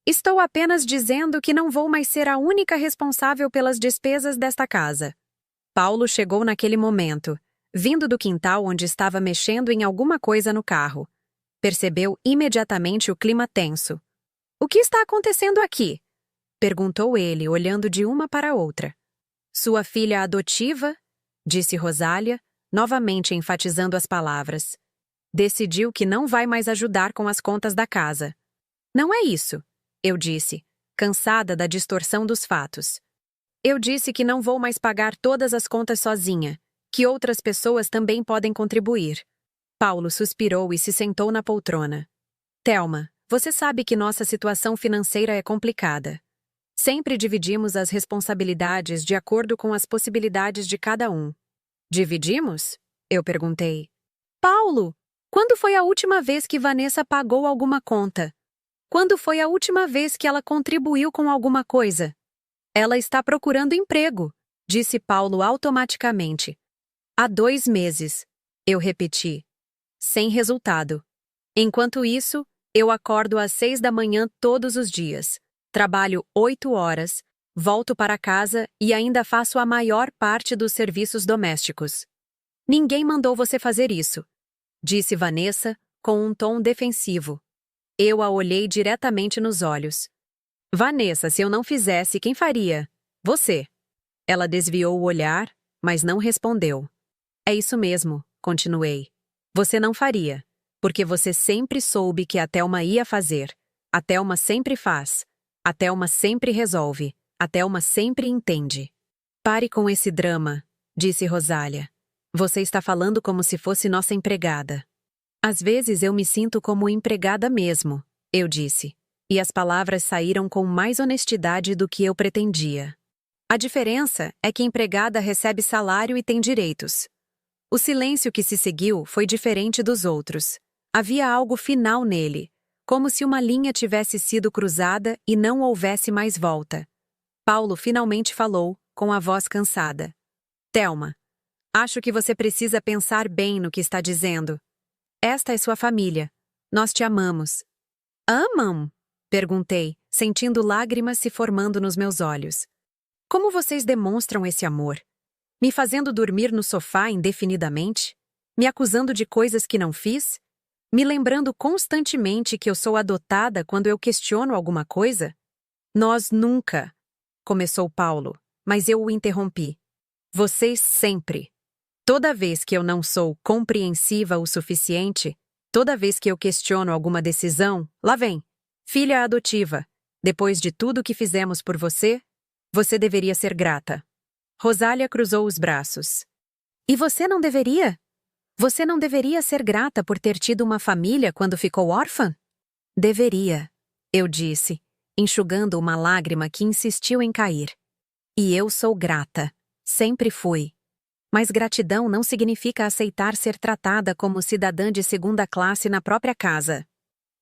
Estou apenas dizendo que não vou mais ser a única responsável pelas despesas desta casa. Paulo chegou naquele momento, vindo do quintal onde estava mexendo em alguma coisa no carro. Percebeu imediatamente o clima tenso. O que está acontecendo aqui? Perguntou ele, olhando de uma para outra. Sua filha adotiva, disse Rosália, novamente enfatizando as palavras. Decidiu que não vai mais ajudar com as contas da casa. Não é isso, eu disse, cansada da distorção dos fatos. Eu disse que não vou mais pagar todas as contas sozinha, que outras pessoas também podem contribuir. Paulo suspirou e se sentou na poltrona. Thelma, você sabe que nossa situação financeira é complicada. Sempre dividimos as responsabilidades de acordo com as possibilidades de cada um. Dividimos? Eu perguntei. Paulo, quando foi a última vez que Vanessa pagou alguma conta? Quando foi a última vez que ela contribuiu com alguma coisa? Ela está procurando emprego, disse Paulo automaticamente. Há 2 meses, eu repeti. Sem resultado. Enquanto isso, eu acordo às 6 da manhã todos os dias. Trabalho 8 horas, volto para casa e ainda faço a maior parte dos serviços domésticos. Ninguém mandou você fazer isso, disse Vanessa, com um tom defensivo. Eu a olhei diretamente nos olhos. Vanessa, se eu não fizesse, quem faria? Você. Ela desviou o olhar, mas não respondeu. É isso mesmo, continuei. Você não faria, porque você sempre soube que a Thelma ia fazer. A Thelma sempre faz. A Thelma sempre resolve. A Thelma sempre entende. Pare com esse drama, disse Rosália. Você está falando como se fosse nossa empregada. Às vezes eu me sinto como empregada mesmo, eu disse. E as palavras saíram com mais honestidade do que eu pretendia. A diferença é que empregada recebe salário e tem direitos. O silêncio que se seguiu foi diferente dos outros. Havia algo final nele, como se uma linha tivesse sido cruzada e não houvesse mais volta. Paulo finalmente falou, com a voz cansada. Thelma, acho que você precisa pensar bem no que está dizendo. Esta é sua família. Nós te amamos. Amam? Perguntei, sentindo lágrimas se formando nos meus olhos. Como vocês demonstram esse amor? Me fazendo dormir no sofá indefinidamente? Me acusando de coisas que não fiz? Me lembrando constantemente que eu sou adotada quando eu questiono alguma coisa? Nós nunca, começou Paulo, mas eu o interrompi. Vocês sempre. Toda vez que eu não sou compreensiva o suficiente, toda vez que eu questiono alguma decisão, lá vem. Filha adotiva, depois de tudo que fizemos por você, você deveria ser grata. Rosália cruzou os braços. E você não deveria? Você não deveria ser grata por ter tido uma família quando ficou órfã? Deveria, eu disse, enxugando uma lágrima que insistiu em cair. E eu sou grata. Sempre fui. Mas gratidão não significa aceitar ser tratada como cidadã de segunda classe na própria casa.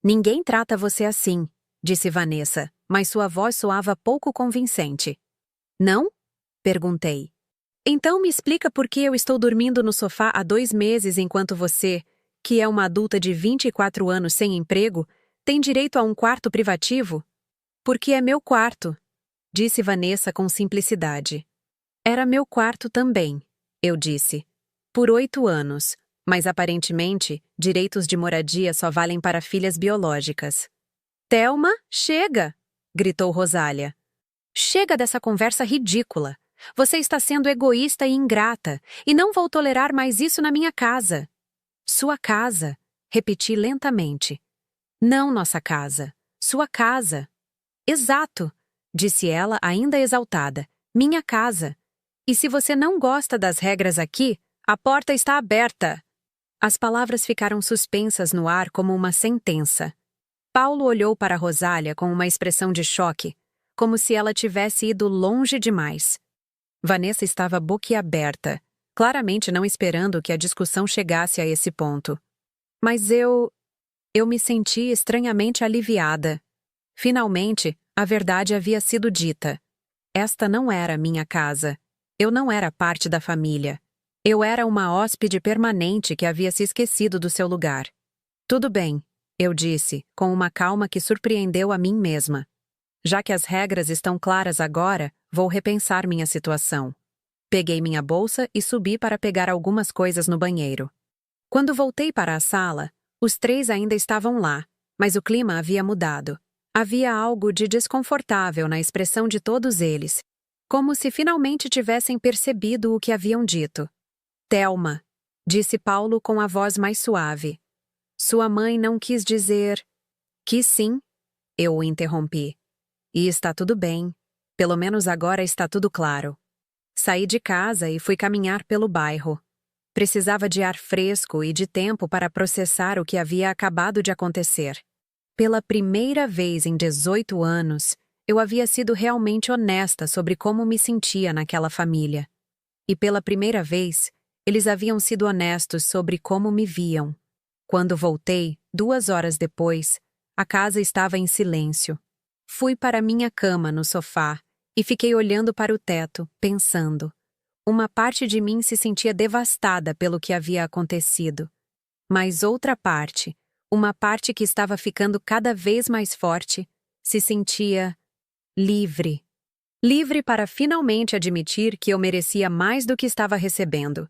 Ninguém trata você assim, disse Vanessa, mas sua voz soava pouco convincente. Não? Perguntei. Então me explica por que eu estou dormindo no sofá há 2 meses enquanto você, que é uma adulta de 24 anos sem emprego, tem direito a um quarto privativo? Porque é meu quarto, disse Vanessa com simplicidade. Era meu quarto também, eu disse. Por 8 anos, mas aparentemente, direitos de moradia só valem para filhas biológicas. Thelma, chega! Gritou Rosália. Chega dessa conversa ridícula. Você está sendo egoísta e ingrata, e não vou tolerar mais isso na minha casa. Sua casa, repeti lentamente. Não nossa casa. Sua casa. Exato, disse ela, ainda exaltada. Minha casa. E se você não gosta das regras aqui, a porta está aberta. As palavras ficaram suspensas no ar como uma sentença. Paulo olhou para Rosália com uma expressão de choque, como se ela tivesse ido longe demais. Vanessa estava boquiaberta, claramente não esperando que a discussão chegasse a esse ponto. Mas eu me senti estranhamente aliviada. Finalmente, a verdade havia sido dita. Esta não era minha casa. Eu não era parte da família. Eu era uma hóspede permanente que havia se esquecido do seu lugar. Tudo bem, eu disse, com uma calma que surpreendeu a mim mesma. Já que as regras estão claras agora, vou repensar minha situação. Peguei minha bolsa e subi para pegar algumas coisas no banheiro. Quando voltei para a sala, os três ainda estavam lá, mas o clima havia mudado. Havia algo de desconfortável na expressão de todos eles, como se finalmente tivessem percebido o que haviam dito. Thelma, disse Paulo com a voz mais suave. Sua mãe não quis dizer... Quis sim, eu o interrompi. E está tudo bem. Pelo menos agora está tudo claro. Saí de casa e fui caminhar pelo bairro. Precisava de ar fresco e de tempo para processar o que havia acabado de acontecer. Pela primeira vez em 18 anos, eu havia sido realmente honesta sobre como me sentia naquela família. E pela primeira vez, eles haviam sido honestos sobre como me viam. Quando voltei, 2 horas depois, a casa estava em silêncio. Fui para minha cama no sofá e fiquei olhando para o teto, pensando. Uma parte de mim se sentia devastada pelo que havia acontecido. Mas outra parte, uma parte que estava ficando cada vez mais forte, se sentia livre. Livre para finalmente admitir que eu merecia mais do que estava recebendo.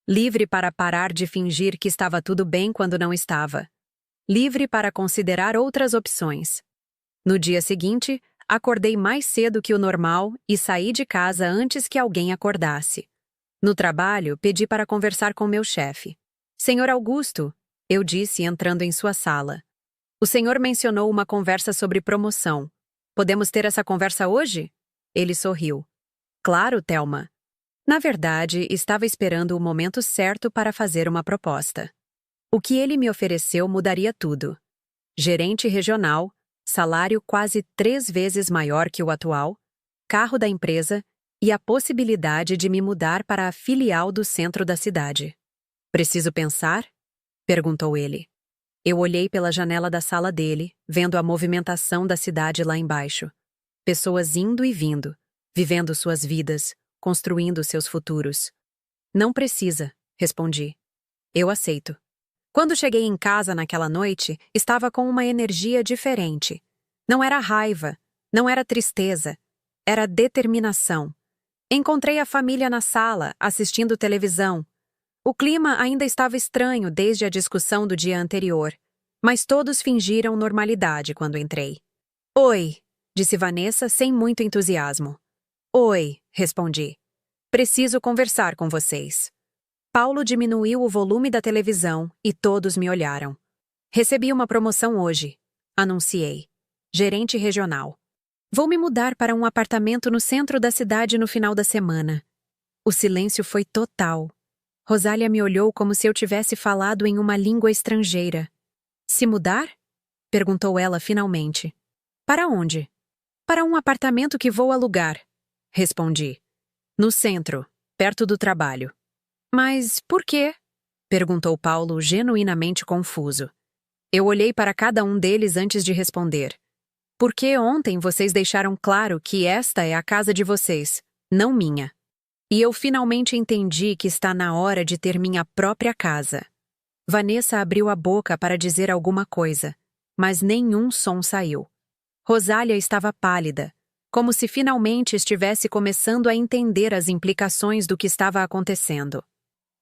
Livre para parar de fingir que estava tudo bem quando não estava. Livre para considerar outras opções. No dia seguinte, acordei mais cedo que o normal e saí de casa antes que alguém acordasse. No trabalho, pedi para conversar com meu chefe. Senhor Augusto, eu disse entrando em sua sala. O senhor mencionou uma conversa sobre promoção. Podemos ter essa conversa hoje? Ele sorriu. Claro, Thelma. Na verdade, estava esperando o momento certo para fazer uma proposta. O que ele me ofereceu mudaria tudo. Gerente regional, salário quase 3 vezes maior que o atual, carro da empresa e a possibilidade de me mudar para a filial do centro da cidade. Preciso pensar? Perguntou ele. Eu olhei pela janela da sala dele, vendo a movimentação da cidade lá embaixo. Pessoas indo e vindo, vivendo suas vidas, construindo seus futuros. Não precisa, respondi. Eu aceito. Quando cheguei em casa naquela noite, estava com uma energia diferente. Não era raiva, não era tristeza, era determinação. Encontrei a família na sala, assistindo televisão. O clima ainda estava estranho desde a discussão do dia anterior, mas todos fingiram normalidade quando entrei. Oi, disse Vanessa sem muito entusiasmo. Oi, respondi. Preciso conversar com vocês. Paulo diminuiu o volume da televisão e todos me olharam. Recebi uma promoção hoje, anunciei. Gerente regional. Vou me mudar para um apartamento no centro da cidade no final da semana. O silêncio foi total. Rosália me olhou como se eu tivesse falado em uma língua estrangeira. Se mudar? Perguntou ela finalmente. Para onde? Para um apartamento que vou alugar, respondi. No centro, perto do trabalho. Mas por quê? Perguntou Paulo, genuinamente confuso. Eu olhei para cada um deles antes de responder. Porque ontem vocês deixaram claro que esta é a casa de vocês, não minha. E eu finalmente entendi que está na hora de ter minha própria casa. Vanessa abriu a boca para dizer alguma coisa, mas nenhum som saiu. Rosália estava pálida, como se finalmente estivesse começando a entender as implicações do que estava acontecendo.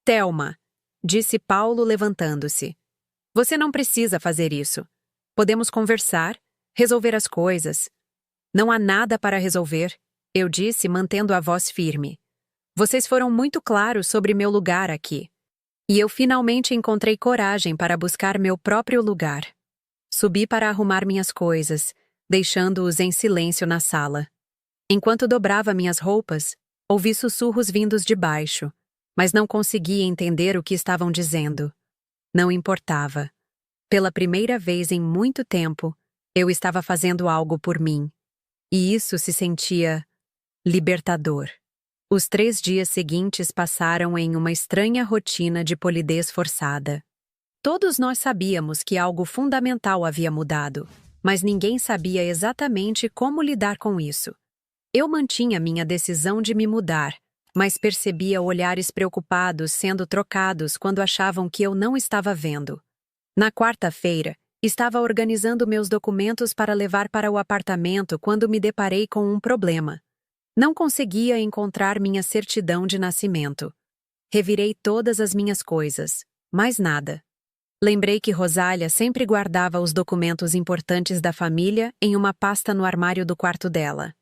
Thelma, disse Paulo levantando-se. Você não precisa fazer isso. Podemos conversar, resolver as coisas. Não há nada para resolver, eu disse mantendo a voz firme. Vocês foram muito claros sobre meu lugar aqui. E eu finalmente encontrei coragem para buscar meu próprio lugar. Subi para arrumar minhas coisas, deixando-os em silêncio na sala. Enquanto dobrava minhas roupas, ouvi sussurros vindos de baixo, mas não conseguia entender o que estavam dizendo. Não importava. Pela primeira vez em muito tempo, eu estava fazendo algo por mim. E isso se sentia libertador. Os 3 dias seguintes passaram em uma estranha rotina de polidez forçada. Todos nós sabíamos que algo fundamental havia mudado, mas ninguém sabia exatamente como lidar com isso. Eu mantinha minha decisão de me mudar, mas percebia olhares preocupados sendo trocados quando achavam que eu não estava vendo. Na quarta-feira, estava organizando meus documentos para levar para o apartamento quando me deparei com um problema. Não conseguia encontrar minha certidão de nascimento. Revirei todas as minhas coisas, mas nada. Lembrei que Rosália sempre guardava os documentos importantes da família em uma pasta no armário do quarto dela.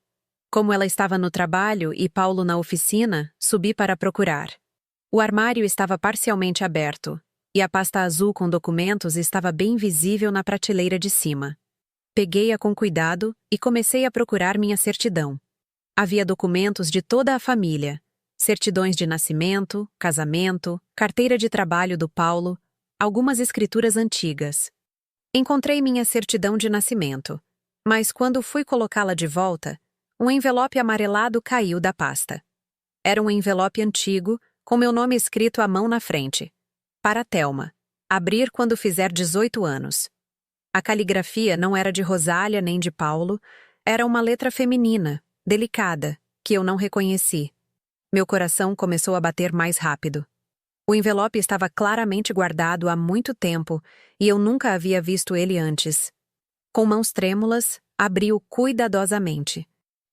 Como ela estava no trabalho e Paulo na oficina, subi para procurar. O armário estava parcialmente aberto, e a pasta azul com documentos estava bem visível na prateleira de cima. Peguei-a com cuidado e comecei a procurar minha certidão. Havia documentos de toda a família, certidões de nascimento, casamento, carteira de trabalho do Paulo, algumas escrituras antigas. Encontrei minha certidão de nascimento, mas quando fui colocá-la de volta, um envelope amarelado caiu da pasta. Era um envelope antigo, com meu nome escrito à mão na frente. Para Thelma. Abrir quando fizer 18 anos. A caligrafia não era de Rosália nem de Paulo, era uma letra feminina, delicada, que eu não reconheci. Meu coração começou a bater mais rápido. O envelope estava claramente guardado há muito tempo e eu nunca havia visto ele antes. Com mãos trêmulas, abri-o cuidadosamente.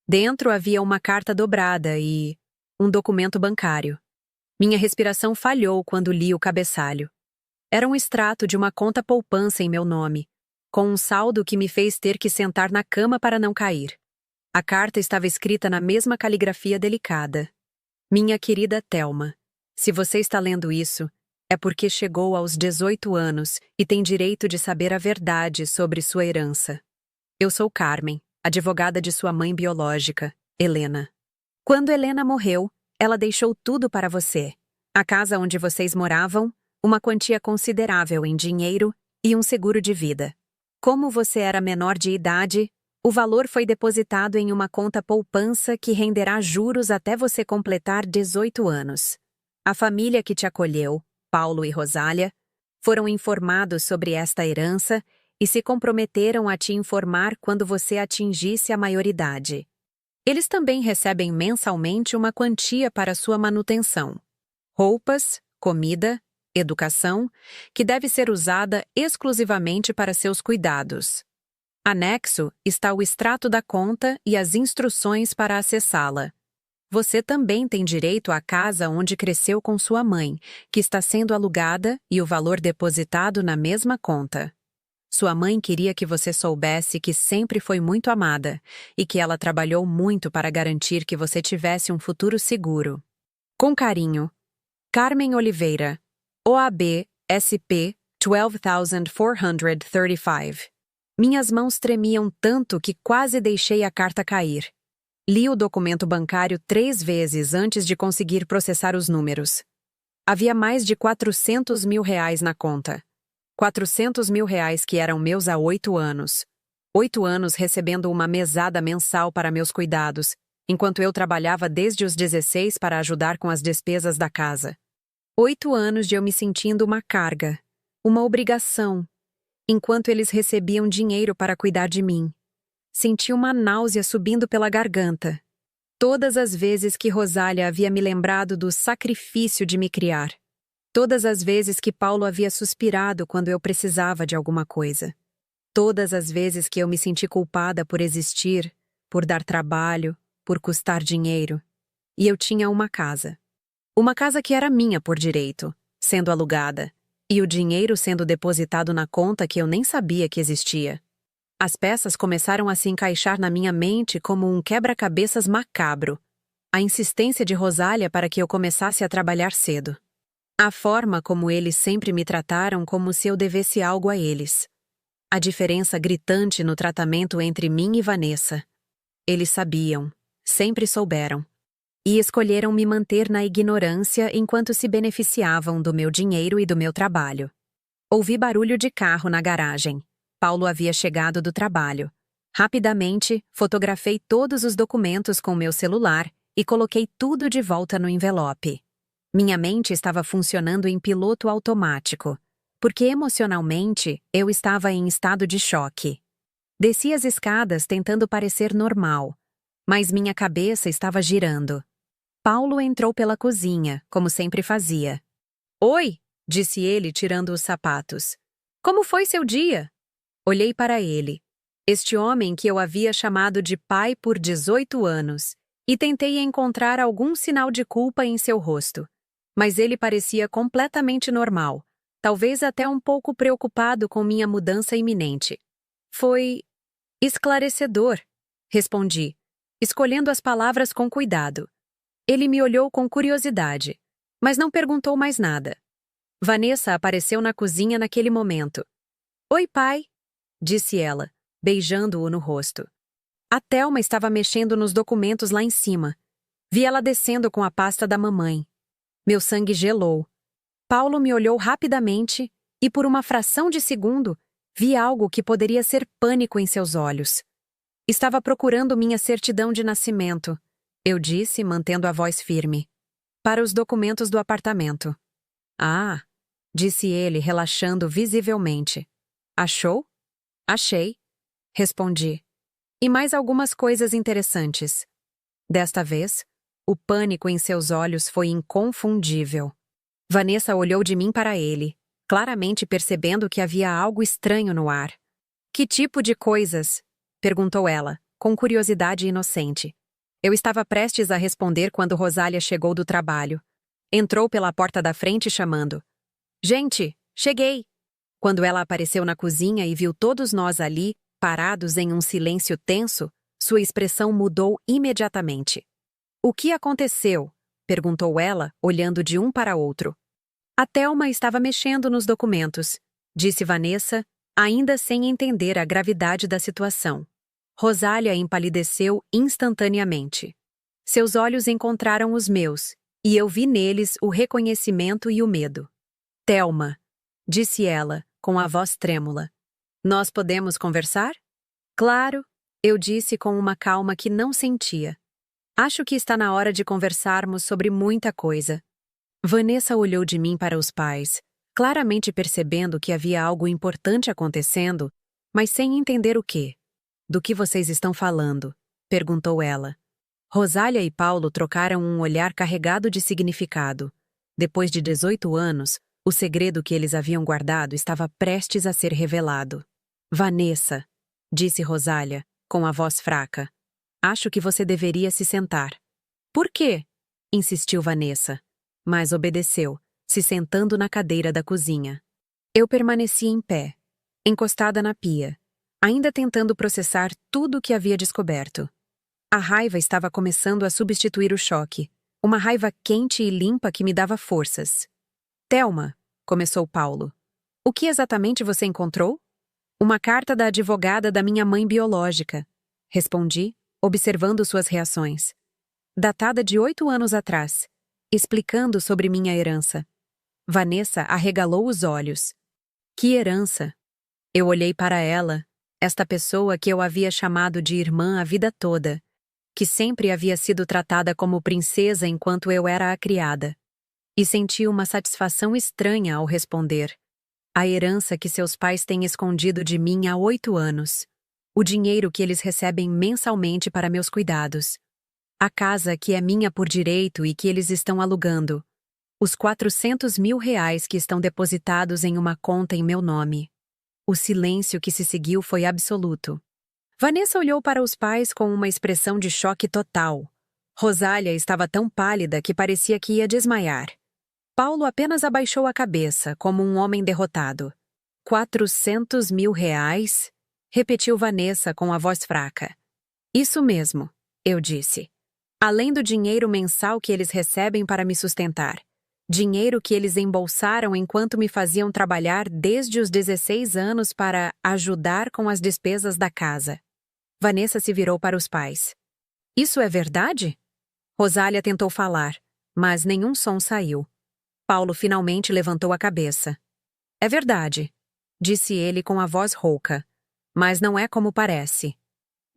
Dentro havia uma carta dobrada e um documento bancário. Minha respiração falhou quando li o cabeçalho. Era um extrato de uma conta poupança em meu nome, com um saldo que me fez ter que sentar na cama para não cair. A carta estava escrita na mesma caligrafia delicada. Minha querida Thelma, se você está lendo isso, é porque chegou aos 18 anos e tem direito de saber a verdade sobre sua herança. Eu sou Carmen, advogada de sua mãe biológica, Helena. Quando Helena morreu, ela deixou tudo para você. A casa onde vocês moravam, uma quantia considerável em dinheiro e um seguro de vida. Como você era menor de idade, o valor foi depositado em uma conta poupança que renderá juros até você completar 18 anos. A família que te acolheu, Paulo e Rosália, foram informados sobre esta herança e se comprometeram a te informar quando você atingisse a maioridade. Eles também recebem mensalmente uma quantia para sua manutenção. Roupas, comida, educação, que deve ser usada exclusivamente para seus cuidados. Anexo está o extrato da conta e as instruções para acessá-la. Você também tem direito à casa onde cresceu com sua mãe, que está sendo alugada e o valor depositado na mesma conta. Sua mãe queria que você soubesse que sempre foi muito amada e que ela trabalhou muito para garantir que você tivesse um futuro seguro. Com carinho, Carmen Oliveira, OAB SP 12,435. Minhas mãos tremiam tanto que quase deixei a carta cair. Li o documento bancário 3 vezes antes de conseguir processar os números. Havia mais de R$400 mil na conta. R$400 mil que eram meus há 8 anos. 8 anos recebendo uma mesada mensal para meus cuidados, enquanto eu trabalhava desde os 16 para ajudar com as despesas da casa. 8 anos de eu me sentindo uma carga, uma obrigação, enquanto eles recebiam dinheiro para cuidar de mim. Senti uma náusea subindo pela garganta. Todas as vezes que Rosália havia me lembrado do sacrifício de me criar. Todas as vezes que Paulo havia suspirado quando eu precisava de alguma coisa. Todas as vezes que eu me senti culpada por existir, por dar trabalho, por custar dinheiro. E eu tinha uma casa. Uma casa que era minha por direito, sendo alugada, e o dinheiro sendo depositado na conta que eu nem sabia que existia. As peças começaram a se encaixar na minha mente como um quebra-cabeças macabro. A insistência de Rosália para que eu começasse a trabalhar cedo. A forma como eles sempre me trataram como se eu devesse algo a eles. A diferença gritante no tratamento entre mim e Vanessa. Eles sabiam, sempre souberam. E escolheram me manter na ignorância enquanto se beneficiavam do meu dinheiro e do meu trabalho. Ouvi barulho de carro na garagem. Paulo havia chegado do trabalho. Rapidamente, fotografei todos os documentos com meu celular e coloquei tudo de volta no envelope. Minha mente estava funcionando em piloto automático, porque emocionalmente eu estava em estado de choque. Desci as escadas tentando parecer normal, mas minha cabeça estava girando. Paulo entrou pela cozinha, como sempre fazia. "Oi", disse ele, tirando os sapatos. "Como foi seu dia?" Olhei para ele, este homem que eu havia chamado de pai por 18 anos, e tentei encontrar algum sinal de culpa em seu rosto. Mas ele parecia completamente normal, talvez até um pouco preocupado com minha mudança iminente. "Foi esclarecedor", respondi, escolhendo as palavras com cuidado. Ele me olhou com curiosidade, mas não perguntou mais nada. Vanessa apareceu na cozinha naquele momento. "Oi, pai", disse ela, beijando-o no rosto. A Thelma estava mexendo nos documentos lá em cima. Vi ela descendo com a pasta da mamãe. Meu sangue gelou. Paulo me olhou rapidamente e, por uma fração de segundo, vi algo que poderia ser pânico em seus olhos. "Estava procurando minha certidão de nascimento", eu disse, mantendo a voz firme. "Para os documentos do apartamento." "Ah", disse ele, relaxando visivelmente. "Achou?" "Achei", respondi. "E mais algumas coisas interessantes." Desta vez, o pânico em seus olhos foi inconfundível. Vanessa olhou de mim para ele, claramente percebendo que havia algo estranho no ar. "Que tipo de coisas?" perguntou ela, com curiosidade inocente. Eu estava prestes a responder quando Rosália chegou do trabalho. Entrou pela porta da frente chamando: "Gente, cheguei!" Quando ela apareceu na cozinha e viu todos nós ali, parados em um silêncio tenso, sua expressão mudou imediatamente. "O que aconteceu?" perguntou ela, olhando de um para outro. "A Thelma estava mexendo nos documentos", disse Vanessa, ainda sem entender a gravidade da situação. Rosália empalideceu instantaneamente. Seus olhos encontraram os meus, e eu vi neles o reconhecimento e o medo. "Thelma", disse ela, com a voz trêmula. "Nós podemos conversar?" "Claro", eu disse com uma calma que não sentia. "Acho que está na hora de conversarmos sobre muita coisa." Vanessa olhou de mim para os pais, claramente percebendo que havia algo importante acontecendo, mas sem entender o quê. "Do que vocês estão falando?" perguntou ela. Rosália e Paulo trocaram um olhar carregado de significado. Depois de 18 anos, o segredo que eles haviam guardado estava prestes a ser revelado. "Vanessa", disse Rosália, com a voz fraca, "acho que você deveria se sentar." "Por quê?" insistiu Vanessa, mas obedeceu, se sentando na cadeira da cozinha. Eu permaneci em pé, encostada na pia, ainda tentando processar tudo o que havia descoberto. A raiva estava começando a substituir o choque, uma raiva quente e limpa que me dava forças. "Thelma", começou Paulo, "o que exatamente você encontrou?" "Uma carta da advogada da minha mãe biológica", respondi, observando suas reações. "Datada de 8 anos atrás, explicando sobre minha herança." Vanessa arregalou os olhos. "Que herança?" Eu olhei para ela, esta pessoa que eu havia chamado de irmã a vida toda, que sempre havia sido tratada como princesa enquanto eu era a criada. E senti uma satisfação estranha ao responder. "A herança que seus pais têm escondido de mim há 8 anos. O dinheiro que eles recebem mensalmente para meus cuidados. A casa que é minha por direito e que eles estão alugando. Os 400 mil reais que estão depositados em uma conta em meu nome." O silêncio que se seguiu foi absoluto. Vanessa olhou para os pais com uma expressão de choque total. Rosália estava tão pálida que parecia que ia desmaiar. Paulo apenas abaixou a cabeça, como um homem derrotado. 400 mil reais? Repetiu Vanessa com a voz fraca. "Isso mesmo", eu disse. "Além do dinheiro mensal que eles recebem para me sustentar. Dinheiro que eles embolsaram enquanto me faziam trabalhar desde os 16 anos para ajudar com as despesas da casa. Vanessa se virou para os pais. Isso é verdade? Rosália tentou falar, mas nenhum som saiu. Paulo finalmente levantou a cabeça. É verdade, disse ele com a voz rouca. Mas não é como parece.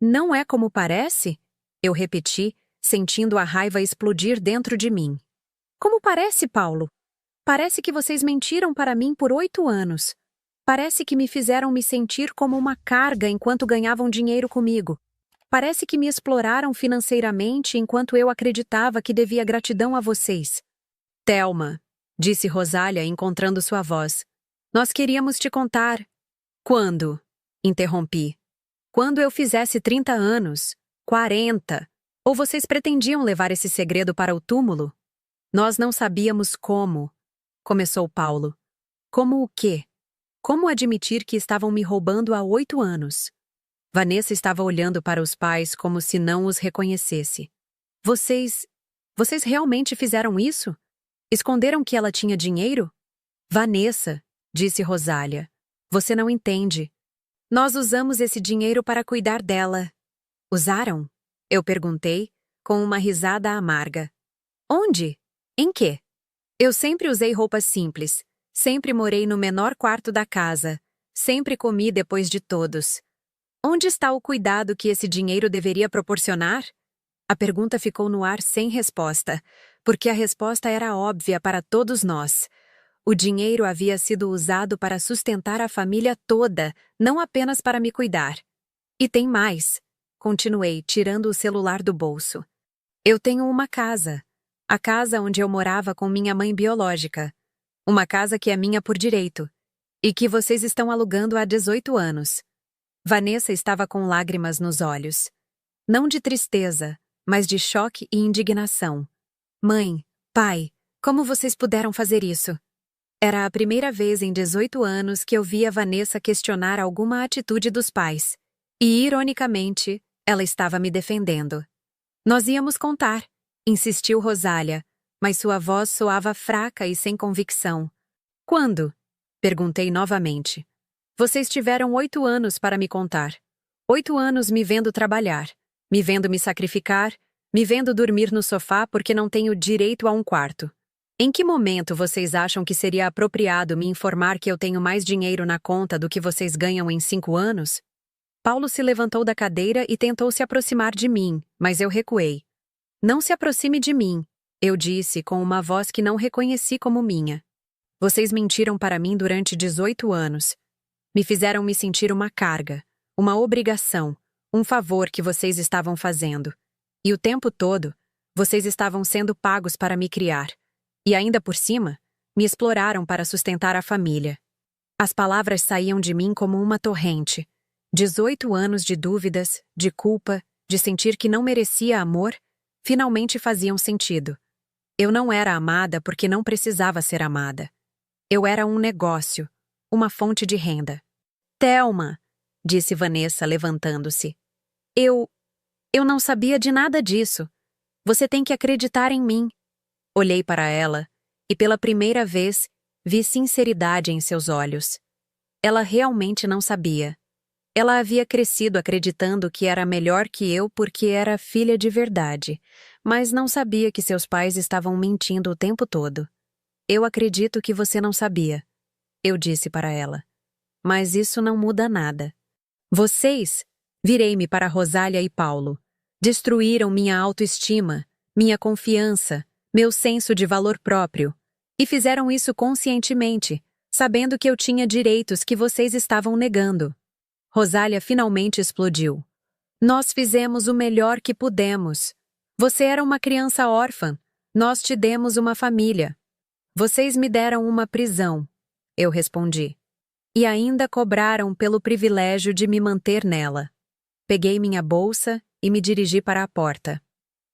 Não é como parece? Eu repeti, sentindo a raiva explodir dentro de mim. Como parece, Paulo? Parece que vocês mentiram para mim por 8 anos. Parece que me fizeram me sentir como uma carga enquanto ganhavam dinheiro comigo. Parece que me exploraram financeiramente enquanto eu acreditava que devia gratidão a vocês. Thelma, disse Rosália, encontrando sua voz. Nós queríamos te contar. Quando? Interrompi. Quando eu fizesse 30 anos, 40, ou vocês pretendiam levar esse segredo para o túmulo? Nós não sabíamos como, começou Paulo. Como o quê? Como admitir que estavam me roubando há 8 anos? Vanessa estava olhando para os pais como se não os reconhecesse. Vocês realmente fizeram isso? Esconderam que ela tinha dinheiro? Vanessa, disse Rosália, você não entende. Nós usamos esse dinheiro para cuidar dela. Usaram? Eu perguntei, com uma risada amarga. Onde? Em quê? Eu sempre usei roupas simples. Sempre morei no menor quarto da casa. Sempre comi depois de todos. Onde está o cuidado que esse dinheiro deveria proporcionar? A pergunta ficou no ar sem resposta, porque a resposta era óbvia para todos nós. O dinheiro havia sido usado para sustentar a família toda, não apenas para me cuidar. E tem mais, continuei, tirando o celular do bolso. Eu tenho uma casa. A casa onde eu morava com minha mãe biológica. Uma casa que é minha por direito. E que vocês estão alugando há 18 anos. Vanessa estava com lágrimas nos olhos. Não de tristeza, mas de choque e indignação. Mãe, pai, como vocês puderam fazer isso? Era a primeira vez em 18 anos que eu via Vanessa questionar alguma atitude dos pais. E, ironicamente, ela estava me defendendo. Nós íamos contar, insistiu Rosália, mas sua voz soava fraca e sem convicção. Quando? Perguntei novamente. Vocês tiveram 8 anos para me contar. 8 anos me vendo trabalhar, me vendo me sacrificar, me vendo dormir no sofá porque não tenho direito a um quarto. Em que momento vocês acham que seria apropriado me informar que eu tenho mais dinheiro na conta do que vocês ganham em 5 anos? Paulo se levantou da cadeira e tentou se aproximar de mim, mas eu recuei. Não se aproxime de mim, eu disse com uma voz que não reconheci como minha. Vocês mentiram para mim durante 18 anos. Me fizeram me sentir uma carga, uma obrigação, um favor que vocês estavam fazendo. E o tempo todo, vocês estavam sendo pagos para me criar. E ainda por cima, me exploraram para sustentar a família. As palavras saíam de mim como uma torrente. 18 anos de dúvidas, de culpa, de sentir que não merecia amor, finalmente faziam sentido. Eu não era amada porque não precisava ser amada. Eu era um negócio, uma fonte de renda. Thelma, disse Vanessa, levantando-se. Eu não sabia de nada disso. Você tem que acreditar em mim. Olhei para ela e, pela primeira vez, vi sinceridade em seus olhos. Ela realmente não sabia. Ela havia crescido acreditando que era melhor que eu porque era filha de verdade, mas não sabia que seus pais estavam mentindo o tempo todo. Eu acredito que você não sabia, eu disse para ela. Mas isso não muda nada. Vocês, virei-me para Rosália e Paulo, destruíram minha autoestima, minha confiança, meu senso de valor próprio, e fizeram isso conscientemente, sabendo que eu tinha direitos que vocês estavam negando. Rosália finalmente explodiu. Nós fizemos o melhor que pudemos. Você era uma criança órfã. Nós te demos uma família. Vocês me deram uma prisão, eu respondi. E ainda cobraram pelo privilégio de me manter nela. Peguei minha bolsa e me dirigi para a porta.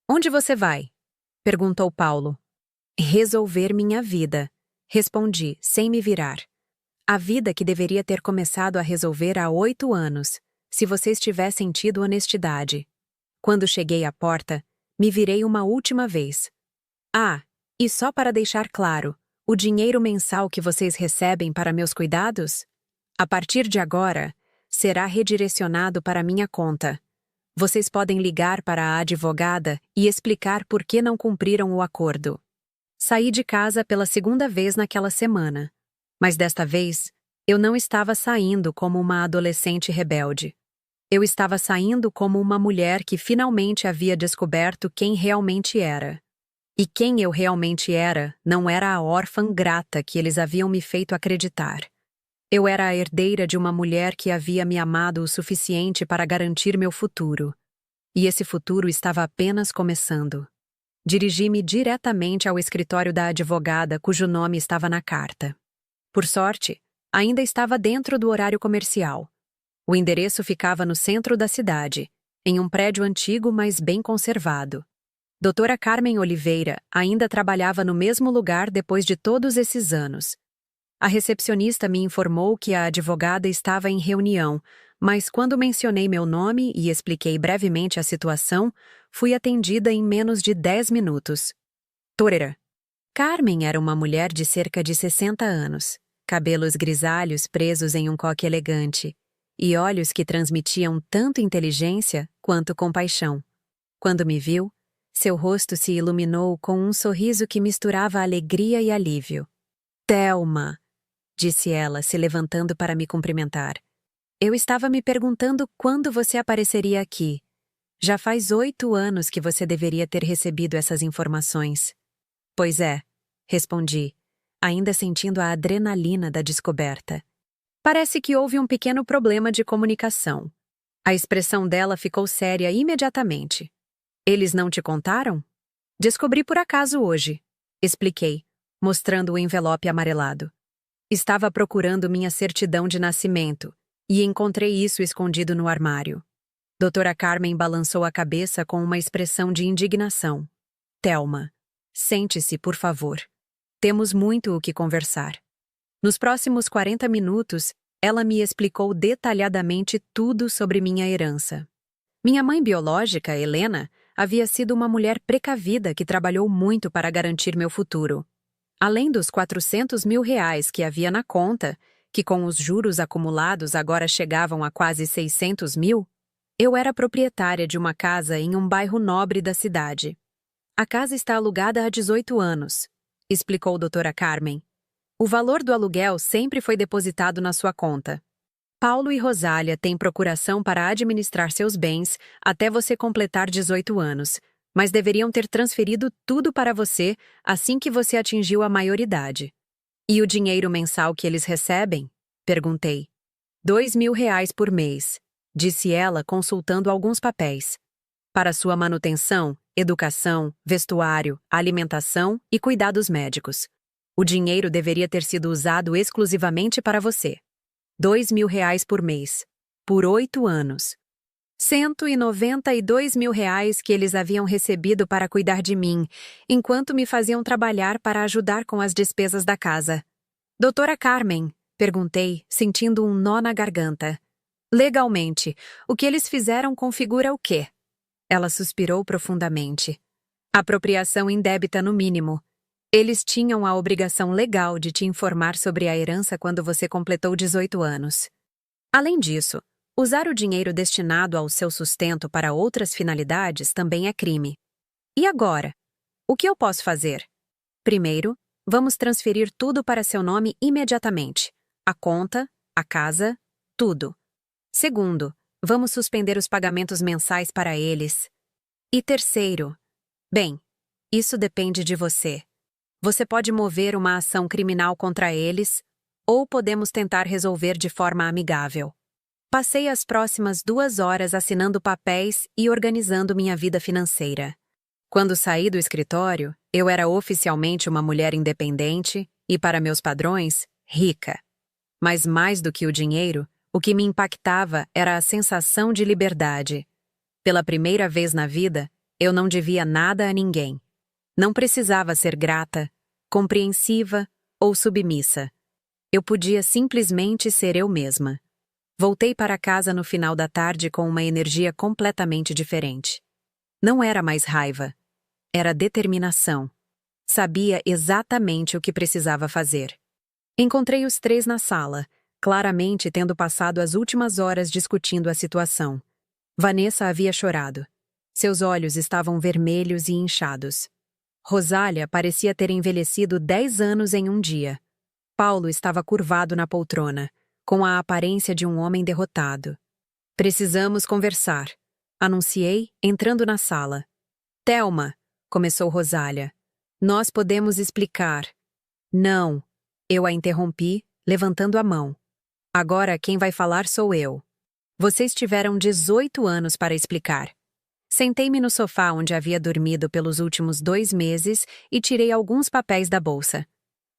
Onde você vai? Perguntou Paulo. Resolver minha vida, respondi, sem me virar. A vida que deveria ter começado a resolver há 8 anos, se vocês tivessem tido honestidade. Quando cheguei à porta, me virei uma última vez. Ah, E só para deixar claro, o dinheiro mensal que vocês recebem para meus cuidados? A partir de agora, será redirecionado para minha conta. Vocês podem ligar para a advogada e explicar por que não cumpriram o acordo. Saí de casa pela segunda vez naquela semana, mas desta vez, eu não estava saindo como uma adolescente rebelde. Eu estava saindo como uma mulher que finalmente havia descoberto quem realmente era. E quem eu realmente era não era a órfã grata que eles haviam me feito acreditar. Eu era a herdeira de uma mulher que havia me amado o suficiente para garantir meu futuro. E esse futuro estava apenas começando. Dirigi-me diretamente ao escritório da advogada cujo nome estava na carta. Por sorte, ainda estava dentro do horário comercial. O endereço ficava no centro da cidade, em um prédio antigo, mas bem conservado. Doutora Carmen Oliveira ainda trabalhava no mesmo lugar depois de todos esses anos. A recepcionista me informou que a advogada estava em reunião, mas quando mencionei meu nome e expliquei brevemente a situação, fui atendida em menos de 10 minutos. Torera. Carmen era uma mulher de cerca de 60 anos, cabelos grisalhos presos em um coque elegante, e olhos que transmitiam tanto inteligência quanto compaixão. Quando me viu, seu rosto se iluminou com um sorriso que misturava alegria e alívio. Thelma, disse ela, se levantando para me cumprimentar. Eu estava me perguntando quando você apareceria aqui. Já faz 8 anos que você deveria ter recebido essas informações. Pois é, respondi, ainda sentindo a adrenalina da descoberta. Parece que houve um pequeno problema de comunicação. A expressão dela ficou séria imediatamente. Eles não te contaram? Descobri por acaso hoje, expliquei, mostrando o envelope amarelado. Estava procurando minha certidão de nascimento e encontrei isso escondido no armário. Doutora Carmen balançou a cabeça com uma expressão de indignação. Thelma, sente-se, por favor. Temos muito o que conversar. Nos próximos 40 minutos, ela me explicou detalhadamente tudo sobre minha herança. Minha mãe biológica, Helena, havia sido uma mulher precavida que trabalhou muito para garantir meu futuro. Além dos 400 mil reais que havia na conta, que com os juros acumulados agora chegavam a quase 600 mil, eu era proprietária de uma casa em um bairro nobre da cidade. A casa está alugada há 18 anos, explicou doutora Carmen. O valor do aluguel sempre foi depositado na sua conta. Paulo e Rosália têm procuração para administrar seus bens até você completar 18 anos, mas deveriam ter transferido tudo para você assim que você atingiu a maioridade. E o dinheiro mensal que eles recebem? Perguntei. 2.000 reais por mês, disse ela consultando alguns papéis. Para sua manutenção, educação, vestuário, alimentação e cuidados médicos. O dinheiro deveria ter sido usado exclusivamente para você. 2.000 reais por mês, por 8 anos. 192 mil reais que eles haviam recebido para cuidar de mim, enquanto me faziam trabalhar para ajudar com as despesas da casa. Doutora Carmen, perguntei, sentindo um nó na garganta. Legalmente, o que eles fizeram configura o quê? Ela suspirou profundamente. Apropriação indébita no mínimo. Eles tinham a obrigação legal de te informar sobre a herança quando você completou 18 anos. Além disso, usar o dinheiro destinado ao seu sustento para outras finalidades também é crime. E agora? O que eu posso fazer? Primeiro, vamos transferir tudo para seu nome imediatamente. A conta, a casa, tudo. Segundo, vamos suspender os pagamentos mensais para eles. E terceiro, bem, isso depende de você. Você pode mover uma ação criminal contra eles, ou podemos tentar resolver de forma amigável. Passei as próximas 2 horas assinando papéis e organizando minha vida financeira. Quando saí do escritório, eu era oficialmente uma mulher independente e, para meus padrões, rica. Mas mais do que o dinheiro, o que me impactava era a sensação de liberdade. Pela primeira vez na vida, eu não devia nada a ninguém. Não precisava ser grata, compreensiva ou submissa. Eu podia simplesmente ser eu mesma. Voltei para casa no final da tarde com uma energia completamente diferente. Não era mais raiva. Era determinação. Sabia exatamente o que precisava fazer. Encontrei os três na sala, claramente tendo passado as últimas horas discutindo a situação. Vanessa havia chorado. Seus olhos estavam vermelhos e inchados. Rosália parecia ter envelhecido 10 anos em um dia. Paulo estava curvado na poltrona, com a aparência de um homem derrotado. Precisamos conversar, anunciei, entrando na sala. Thelma, começou Rosália. Nós podemos explicar. Não, eu a interrompi, levantando a mão. Agora quem vai falar sou eu. Vocês tiveram 18 anos para explicar. Sentei-me no sofá onde havia dormido pelos últimos 2 meses e tirei alguns papéis da bolsa.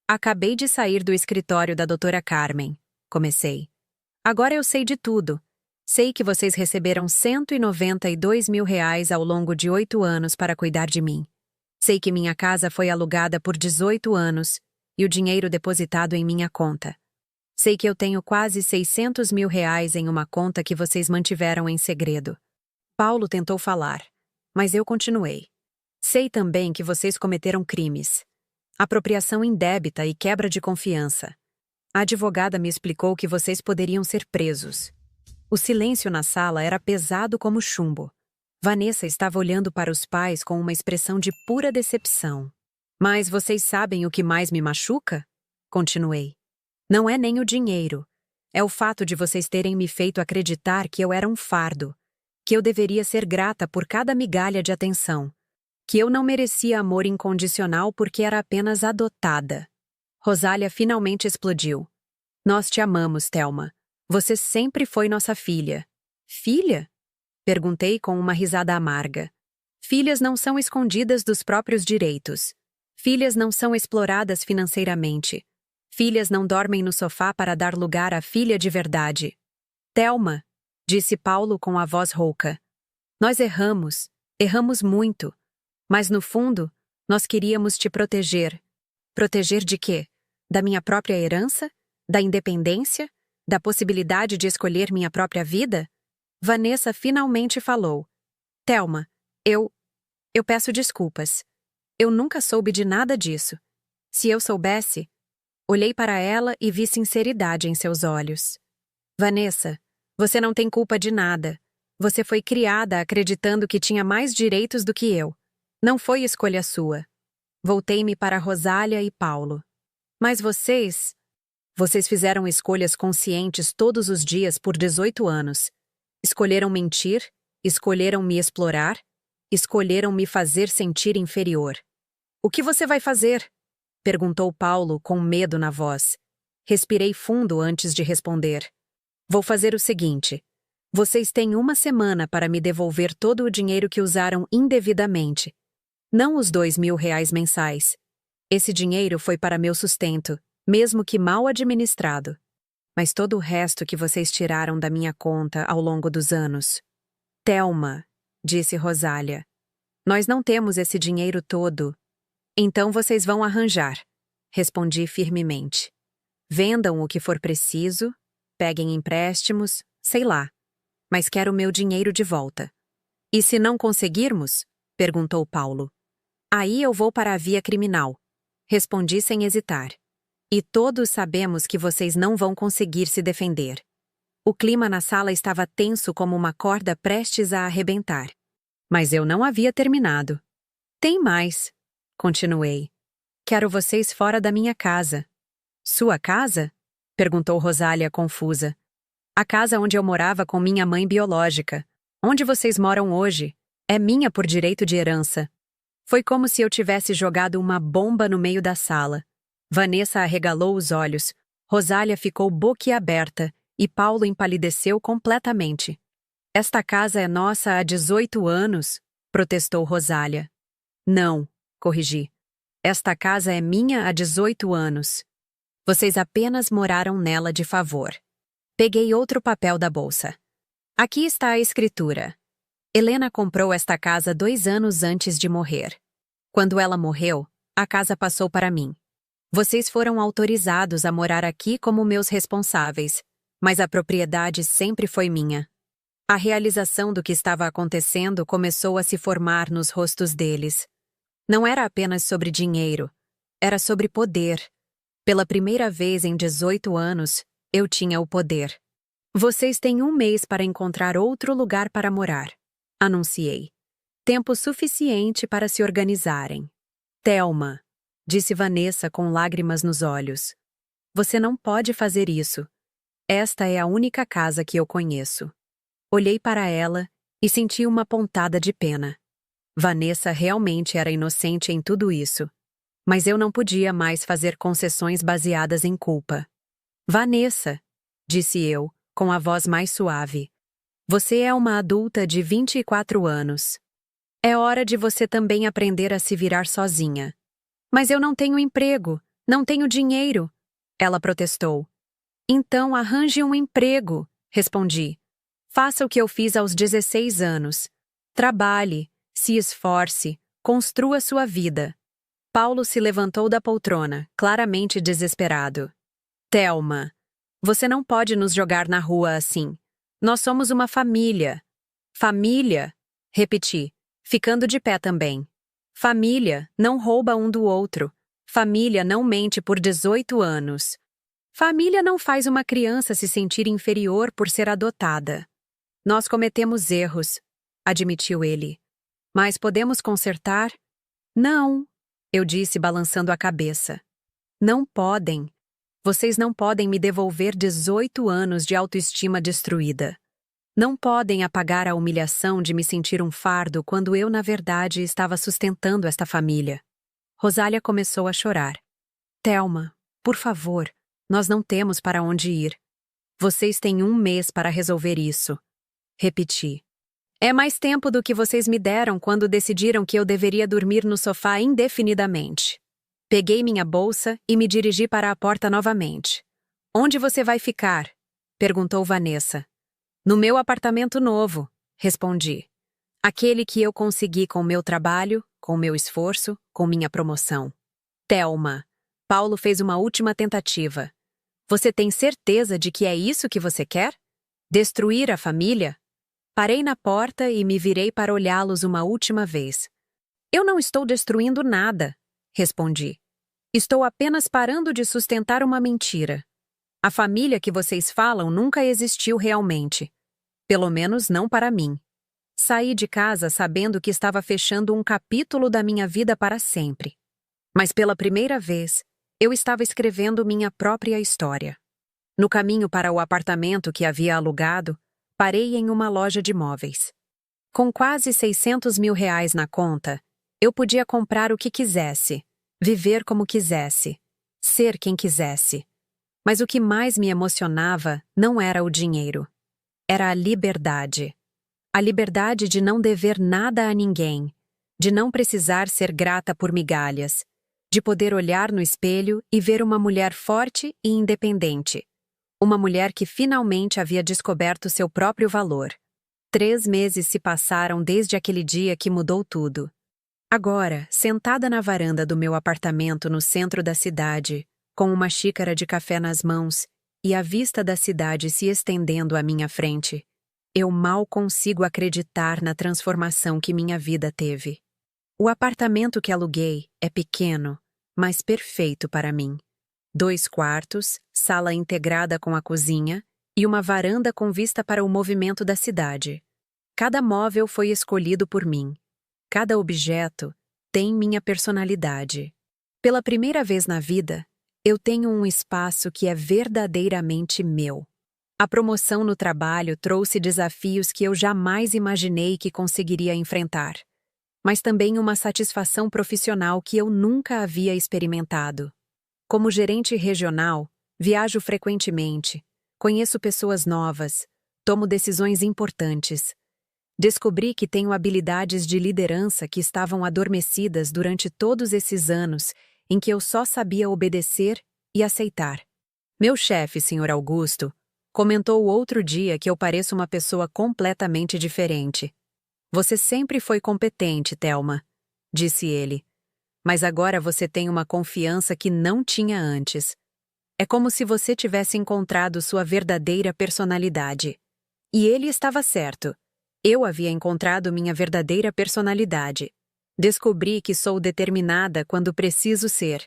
Acabei de sair do escritório da doutora Carmen. Comecei. Agora eu sei de tudo. Sei que vocês receberam R$192 mil ao longo de 8 anos para cuidar de mim. Sei que minha casa foi alugada por 18 anos e o dinheiro depositado em minha conta. Sei que eu tenho quase R$600 mil em uma conta que vocês mantiveram em segredo. Paulo tentou falar, mas eu continuei. Sei também que vocês cometeram crimes. Apropriação indébita e quebra de confiança. A advogada me explicou que vocês poderiam ser presos. O silêncio na sala era pesado como chumbo. Vanessa estava olhando para os pais com uma expressão de pura decepção. Mas vocês sabem o que mais me machuca? Continuei. Não é nem o dinheiro. É o fato de vocês terem me feito acreditar que eu era um fardo, que eu deveria ser grata por cada migalha de atenção, que eu não merecia amor incondicional porque era apenas adotada. Rosália finalmente explodiu. Nós te amamos, Thelma. Você sempre foi nossa filha. Filha? Perguntei com uma risada amarga. Filhas não são escondidas dos próprios direitos. Filhas não são exploradas financeiramente. Filhas não dormem no sofá para dar lugar à filha de verdade. Thelma, disse Paulo com a voz rouca. Nós erramos muito. Mas no fundo, nós queríamos te proteger. Proteger de quê? Da minha própria herança? Da independência? Da possibilidade de escolher minha própria vida? Vanessa finalmente falou. Thelma, eu peço desculpas. Eu nunca soube de nada disso. Se eu soubesse... Olhei para ela e vi sinceridade em seus olhos. Vanessa, você não tem culpa de nada. Você foi criada acreditando que tinha mais direitos do que eu. Não foi escolha sua. Voltei-me para Rosália e Paulo. Mas vocês fizeram escolhas conscientes todos os dias por 18 anos. Escolheram mentir, escolheram me explorar, escolheram me fazer sentir inferior. O que você vai fazer? Perguntou Paulo com medo na voz. Respirei fundo antes de responder. Vou fazer o seguinte. Vocês têm 1 semana para me devolver todo o dinheiro que usaram indevidamente. Não os R$2.000 mensais. Esse dinheiro foi para meu sustento, mesmo que mal administrado. Mas todo o resto que vocês tiraram da minha conta ao longo dos anos. Thelma, disse Rosália. Nós não temos esse dinheiro todo. Então vocês vão arranjar, respondi firmemente. Vendam o que for preciso, peguem empréstimos, sei lá. Mas quero o meu dinheiro de volta. E se não conseguirmos? Perguntou Paulo. Aí eu vou para a via criminal. Respondi sem hesitar. E todos sabemos que vocês não vão conseguir se defender. O clima na sala estava tenso como uma corda prestes a arrebentar. Mas eu não havia terminado. Tem mais. Continuei. Quero vocês fora da minha casa. Sua casa? Perguntou Rosália confusa. A casa onde eu morava com minha mãe biológica. Onde vocês moram hoje? É minha por direito de herança. Foi como se eu tivesse jogado uma bomba no meio da sala. Vanessa arregalou os olhos, Rosália ficou boquiaberta e Paulo empalideceu completamente. Esta casa é nossa há 18 anos, protestou Rosália. Não. Corrigi. Esta casa é minha há 18 anos. Vocês apenas moraram nela de favor. Peguei outro papel da bolsa. Aqui está a escritura. Helena comprou esta casa 2 anos antes de morrer. Quando ela morreu, a casa passou para mim. Vocês foram autorizados a morar aqui como meus responsáveis, mas a propriedade sempre foi minha. A realização do que estava acontecendo começou a se formar nos rostos deles. Não era apenas sobre dinheiro, era sobre poder. Pela primeira vez em 18 anos, eu tinha o poder. Vocês têm um mês para encontrar outro lugar para morar, anunciei. Tempo suficiente para se organizarem. Thelma, disse Vanessa com lágrimas nos olhos. Você não pode fazer isso. Esta é a única casa que eu conheço. Olhei para ela e senti uma pontada de pena. Vanessa realmente era inocente em tudo isso. Mas eu não podia mais fazer concessões baseadas em culpa. Vanessa, disse eu, com a voz mais suave. Você é uma adulta de 24 anos. É hora de você também aprender a se virar sozinha. Mas eu não tenho emprego, não tenho dinheiro, ela protestou. Então arranje um emprego, respondi. Faça o que eu fiz aos 16 anos. Trabalhe, se esforce, construa sua vida. Paulo se levantou da poltrona, claramente desesperado. Thelma, você não pode nos jogar na rua assim. Nós somos uma família. Família? Repeti, ficando de pé também. Família não rouba um do outro. Família não mente por 18 anos. Família não faz uma criança se sentir inferior por ser adotada. Nós cometemos erros, admitiu ele. Mas podemos consertar? Não, eu disse balançando a cabeça. Não podem. Vocês não podem me devolver 18 anos de autoestima destruída. Não podem apagar a humilhação de me sentir um fardo quando eu, na verdade, estava sustentando esta família. Rosália começou a chorar. Thelma, por favor, nós não temos para onde ir. Vocês têm um mês para resolver isso. Repeti. É mais tempo do que vocês me deram quando decidiram que eu deveria dormir no sofá indefinidamente. Peguei minha bolsa e me dirigi para a porta novamente. Onde você vai ficar? Perguntou Vanessa. No meu apartamento novo, respondi. Aquele que eu consegui com meu trabalho, com meu esforço, com minha promoção. Thelma, Paulo fez uma última tentativa. Você tem certeza de que é isso que você quer? Destruir a família? Parei na porta e me virei para olhá-los uma última vez. Eu não estou destruindo nada, respondi. Estou apenas parando de sustentar uma mentira. A família que vocês falam nunca existiu realmente. Pelo menos não para mim. Saí de casa sabendo que estava fechando um capítulo da minha vida para sempre. Mas pela primeira vez, eu estava escrevendo minha própria história. No caminho para o apartamento que havia alugado, parei em uma loja de móveis. Com quase 600 mil reais na conta, eu podia comprar o que quisesse, viver como quisesse, ser quem quisesse. Mas o que mais me emocionava não era o dinheiro. Era a liberdade. A liberdade de não dever nada a ninguém, de não precisar ser grata por migalhas, de poder olhar no espelho e ver uma mulher forte e independente. Uma mulher que finalmente havia descoberto seu próprio valor. 3 meses se passaram desde aquele dia que mudou tudo. Agora, sentada na varanda do meu apartamento no centro da cidade, com uma xícara de café nas mãos e a vista da cidade se estendendo à minha frente, eu mal consigo acreditar na transformação que minha vida teve. O apartamento que aluguei é pequeno, mas perfeito para mim. 2 quartos, sala integrada com a cozinha e uma varanda com vista para o movimento da cidade. Cada móvel foi escolhido por mim. Cada objeto tem minha personalidade. Pela primeira vez na vida, eu tenho um espaço que é verdadeiramente meu. A promoção no trabalho trouxe desafios que eu jamais imaginei que conseguiria enfrentar, mas também uma satisfação profissional que eu nunca havia experimentado. Como gerente regional, viajo frequentemente, conheço pessoas novas, tomo decisões importantes. Descobri que tenho habilidades de liderança que estavam adormecidas durante todos esses anos em que eu só sabia obedecer e aceitar. Meu chefe, Sr. Augusto, comentou outro dia que eu pareço uma pessoa completamente diferente. Você sempre foi competente, Thelma, disse ele. Mas agora você tem uma confiança que não tinha antes. É como se você tivesse encontrado sua verdadeira personalidade. E ele estava certo. Eu havia encontrado minha verdadeira personalidade. Descobri que sou determinada quando preciso ser,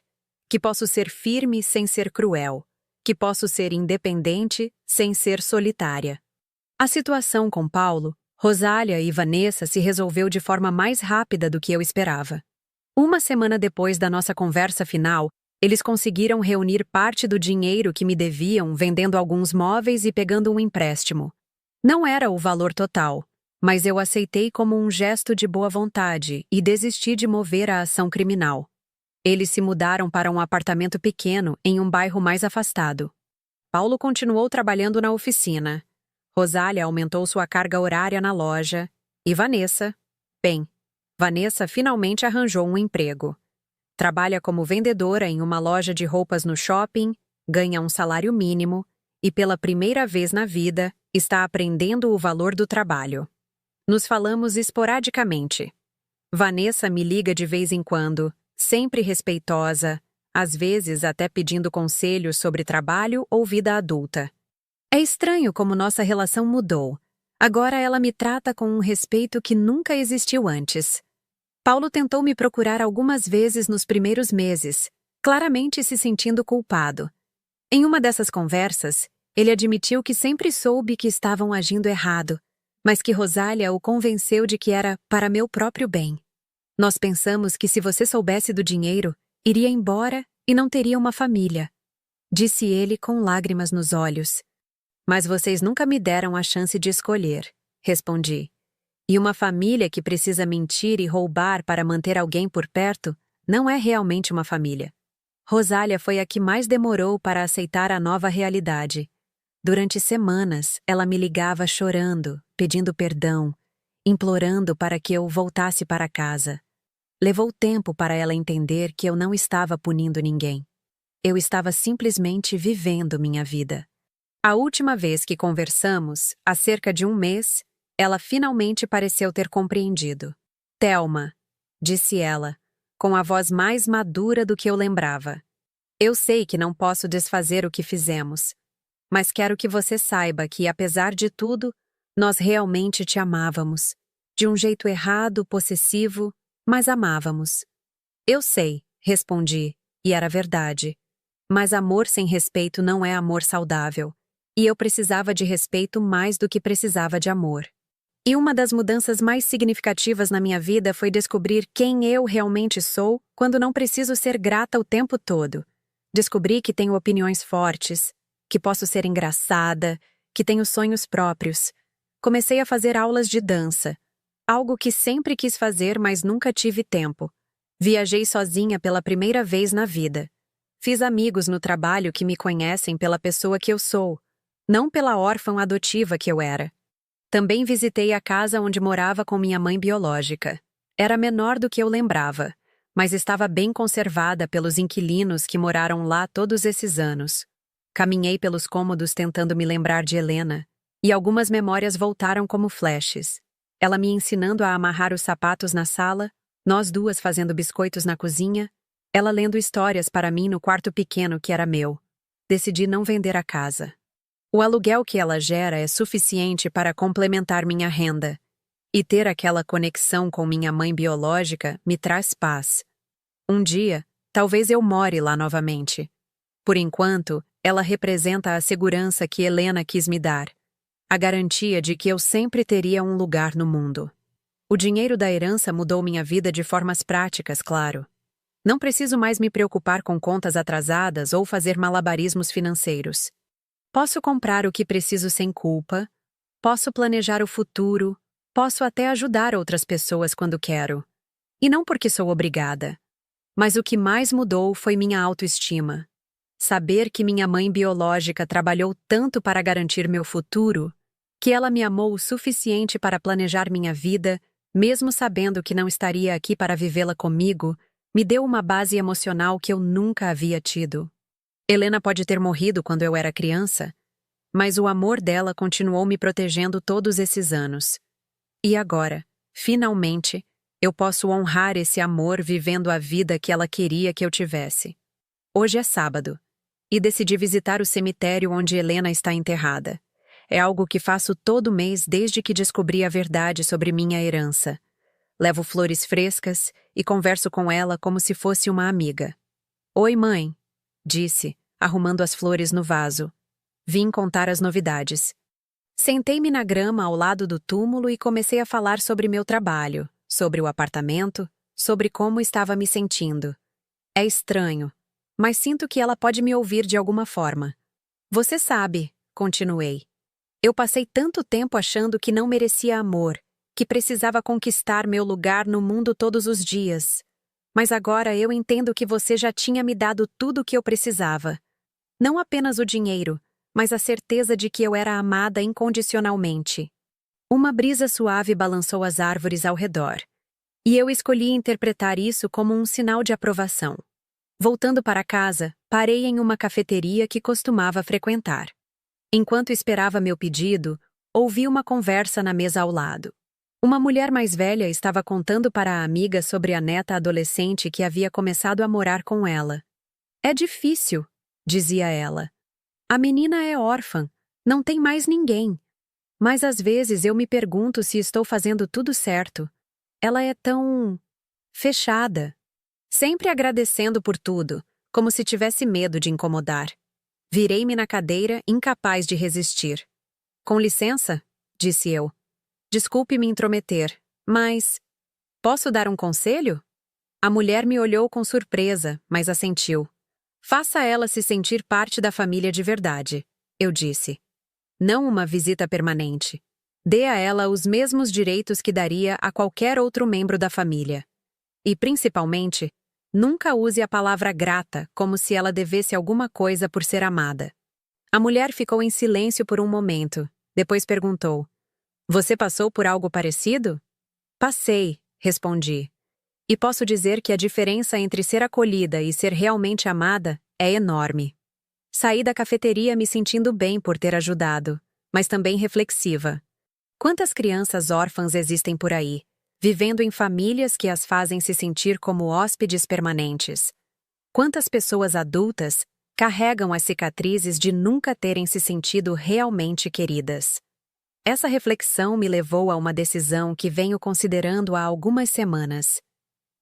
que posso ser firme sem ser cruel, que posso ser independente sem ser solitária. A situação com Paulo, Rosália e Vanessa se resolveu de forma mais rápida do que eu esperava. Uma semana depois da nossa conversa final, eles conseguiram reunir parte do dinheiro que me deviam vendendo alguns móveis e pegando um empréstimo. Não era o valor total, mas eu aceitei como um gesto de boa vontade e desisti de mover a ação criminal. Eles se mudaram para um apartamento pequeno em um bairro mais afastado. Paulo continuou trabalhando na oficina. Rosália aumentou sua carga horária na loja. E Vanessa finalmente arranjou um emprego. Trabalha como vendedora em uma loja de roupas no shopping, ganha um salário mínimo e, pela primeira vez na vida, está aprendendo o valor do trabalho. Nos falamos esporadicamente. Vanessa me liga de vez em quando, sempre respeitosa, às vezes até pedindo conselhos sobre trabalho ou vida adulta. É estranho como nossa relação mudou. Agora ela me trata com um respeito que nunca existiu antes. Paulo tentou me procurar algumas vezes nos primeiros meses, claramente se sentindo culpado. Em uma dessas conversas, ele admitiu que sempre soube que estavam agindo errado, mas que Rosália o convenceu de que era para meu próprio bem. Nós pensamos que se você soubesse do dinheiro, iria embora e não teria uma família, disse ele com lágrimas nos olhos. Mas vocês nunca me deram a chance de escolher, respondi. E uma família que precisa mentir e roubar para manter alguém por perto não é realmente uma família. Rosália foi a que mais demorou para aceitar a nova realidade. Durante semanas, ela me ligava chorando, pedindo perdão, implorando para que eu voltasse para casa. Levou tempo para ela entender que eu não estava punindo ninguém. Eu estava simplesmente vivendo minha vida. A última vez que conversamos, há cerca de um mês, ela finalmente pareceu ter compreendido. Thelma, disse ela, com a voz mais madura do que eu lembrava. Eu sei que não posso desfazer o que fizemos, mas quero que você saiba que, apesar de tudo, nós realmente te amávamos. De um jeito errado, possessivo, mas amávamos. Eu sei, respondi, e era verdade. Mas amor sem respeito não é amor saudável. E eu precisava de respeito mais do que precisava de amor. E uma das mudanças mais significativas na minha vida foi descobrir quem eu realmente sou quando não preciso ser grata o tempo todo. Descobri que tenho opiniões fortes, que posso ser engraçada, que tenho sonhos próprios. Comecei a fazer aulas de dança, algo que sempre quis fazer, mas nunca tive tempo. Viajei sozinha pela primeira vez na vida. Fiz amigos no trabalho que me conhecem pela pessoa que eu sou, não pela órfã adotiva que eu era. Também visitei a casa onde morava com minha mãe biológica. Era menor do que eu lembrava, mas estava bem conservada pelos inquilinos que moraram lá todos esses anos. Caminhei pelos cômodos tentando me lembrar de Helena, e algumas memórias voltaram como flashes. Ela me ensinando a amarrar os sapatos na sala, nós duas fazendo biscoitos na cozinha, ela lendo histórias para mim no quarto pequeno que era meu. Decidi não vender a casa. O aluguel que ela gera é suficiente para complementar minha renda. E ter aquela conexão com minha mãe biológica me traz paz. Um dia, talvez eu more lá novamente. Por enquanto, ela representa a segurança que Helena quis me dar. A garantia de que eu sempre teria um lugar no mundo. O dinheiro da herança mudou minha vida de formas práticas, claro. Não preciso mais me preocupar com contas atrasadas ou fazer malabarismos financeiros. Posso comprar o que preciso sem culpa, posso planejar o futuro, posso até ajudar outras pessoas quando quero. E não porque sou obrigada. Mas o que mais mudou foi minha autoestima. Saber que minha mãe biológica trabalhou tanto para garantir meu futuro, que ela me amou o suficiente para planejar minha vida, mesmo sabendo que não estaria aqui para vivê-la comigo, me deu uma base emocional que eu nunca havia tido. Helena pode ter morrido quando eu era criança, mas o amor dela continuou me protegendo todos esses anos. E agora, finalmente, eu posso honrar esse amor vivendo a vida que ela queria que eu tivesse. Hoje é sábado, e decidi visitar o cemitério onde Helena está enterrada. É algo que faço todo mês desde que descobri a verdade sobre minha herança. levo flores frescas e converso com ela como se fosse uma amiga. Oi, mãe, disse, arrumando as flores no vaso. Vim contar as novidades. Sentei-me na grama ao lado do túmulo e comecei a falar sobre meu trabalho, sobre o apartamento, sobre como estava me sentindo. É estranho, mas sinto que ela pode me ouvir de alguma forma. Você sabe, continuei. Eu passei tanto tempo achando que não merecia amor, que precisava conquistar meu lugar no mundo todos os dias. Mas agora eu entendo que você já tinha me dado tudo o que eu precisava. Não apenas o dinheiro, mas a certeza de que eu era amada incondicionalmente. Uma brisa suave balançou as árvores ao redor, e eu escolhi interpretar isso como um sinal de aprovação. Voltando para casa, parei em uma cafeteria que costumava frequentar. Enquanto esperava meu pedido, ouvi uma conversa na mesa ao lado. Uma mulher mais velha estava contando para a amiga sobre a neta adolescente que havia começado a morar com ela. É difícil, dizia ela. A menina é órfã, não tem mais ninguém. Mas às vezes eu me pergunto se estou fazendo tudo certo. Ela é tão fechada, sempre agradecendo por tudo, como se tivesse medo de incomodar. Virei-me na cadeira, incapaz de resistir. Com licença, disse eu. Desculpe me intrometer, mas posso dar um conselho? A mulher me olhou com surpresa, mas assentiu. Faça ela se sentir parte da família de verdade, eu disse. Não uma visita permanente. Dê a ela os mesmos direitos que daria a qualquer outro membro da família. E, principalmente, nunca use a palavra grata como se ela devesse alguma coisa por ser amada. A mulher ficou em silêncio por um momento, depois perguntou: Você passou por algo parecido? Passei, respondi. E posso dizer que a diferença entre ser acolhida e ser realmente amada é enorme. Saí da cafeteria me sentindo bem por ter ajudado, mas também reflexiva. Quantas crianças órfãs existem por aí, vivendo em famílias que as fazem se sentir como hóspedes permanentes? Quantas pessoas adultas carregam as cicatrizes de nunca terem se sentido realmente queridas? Essa reflexão me levou a uma decisão que venho considerando há algumas semanas.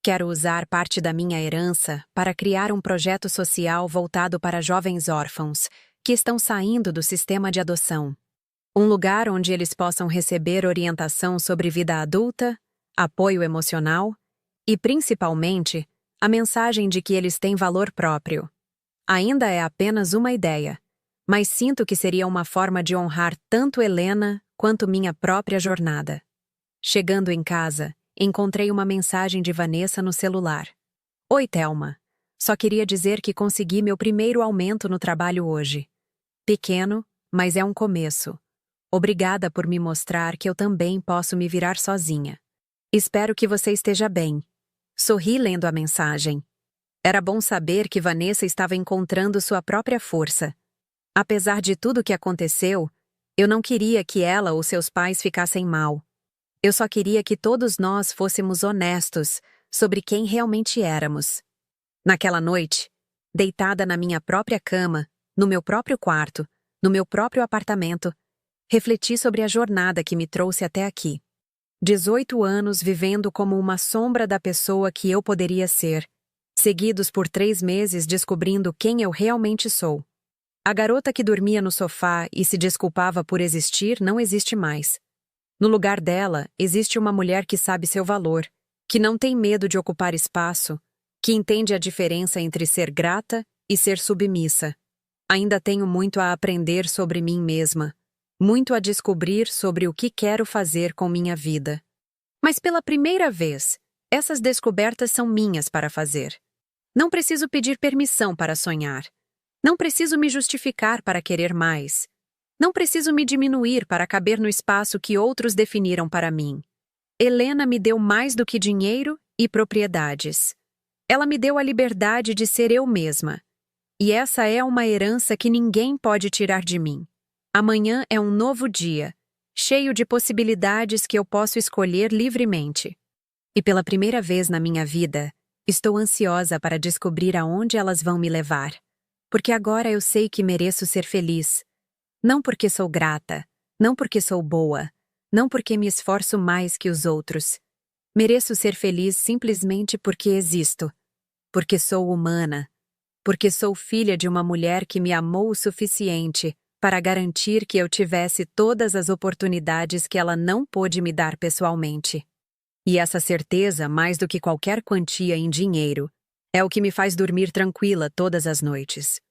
Quero usar parte da minha herança para criar um projeto social voltado para jovens órfãos que estão saindo do sistema de adoção. Um lugar onde eles possam receber orientação sobre vida adulta, apoio emocional e, principalmente, a mensagem de que eles têm valor próprio. Ainda é apenas uma ideia, mas sinto que seria uma forma de honrar tanto Helena quanto minha própria jornada. Chegando em casa, encontrei uma mensagem de Vanessa no celular. Oi, Thelma. Só queria dizer que consegui meu primeiro aumento no trabalho hoje. Pequeno, mas é um começo. Obrigada por me mostrar que eu também posso me virar sozinha. Espero que você esteja bem. Sorri lendo a mensagem. Era bom saber que Vanessa estava encontrando sua própria força. Apesar de tudo o que aconteceu, eu não queria que ela ou seus pais ficassem mal. Eu só queria que todos nós fôssemos honestos sobre quem realmente éramos. Naquela noite, deitada na minha própria cama, no meu próprio quarto, no meu próprio apartamento, refleti sobre a jornada que me trouxe até aqui. 18 anos vivendo como uma sombra da pessoa que eu poderia ser, seguidos por 3 meses descobrindo quem eu realmente sou. A garota que dormia no sofá e se desculpava por existir não existe mais. No lugar dela, existe uma mulher que sabe seu valor, que não tem medo de ocupar espaço, que entende a diferença entre ser grata e ser submissa. Ainda tenho muito a aprender sobre mim mesma, muito a descobrir sobre o que quero fazer com minha vida. Mas pela primeira vez, essas descobertas são minhas para fazer. Não preciso pedir permissão para sonhar. Não preciso me justificar para querer mais. Não preciso me diminuir para caber no espaço que outros definiram para mim. Helena me deu mais do que dinheiro e propriedades. Ela me deu a liberdade de ser eu mesma. E essa é uma herança que ninguém pode tirar de mim. Amanhã é um novo dia, cheio de possibilidades que eu posso escolher livremente. E pela primeira vez na minha vida, estou ansiosa para descobrir aonde elas vão me levar. Porque agora eu sei que mereço ser feliz. Não porque sou grata, não porque sou boa, não porque me esforço mais que os outros. Mereço ser feliz simplesmente porque existo, porque sou humana, porque sou filha de uma mulher que me amou o suficiente para garantir que eu tivesse todas as oportunidades que ela não pôde me dar pessoalmente. E essa certeza, mais do que qualquer quantia em dinheiro, é o que me faz dormir tranquila todas as noites.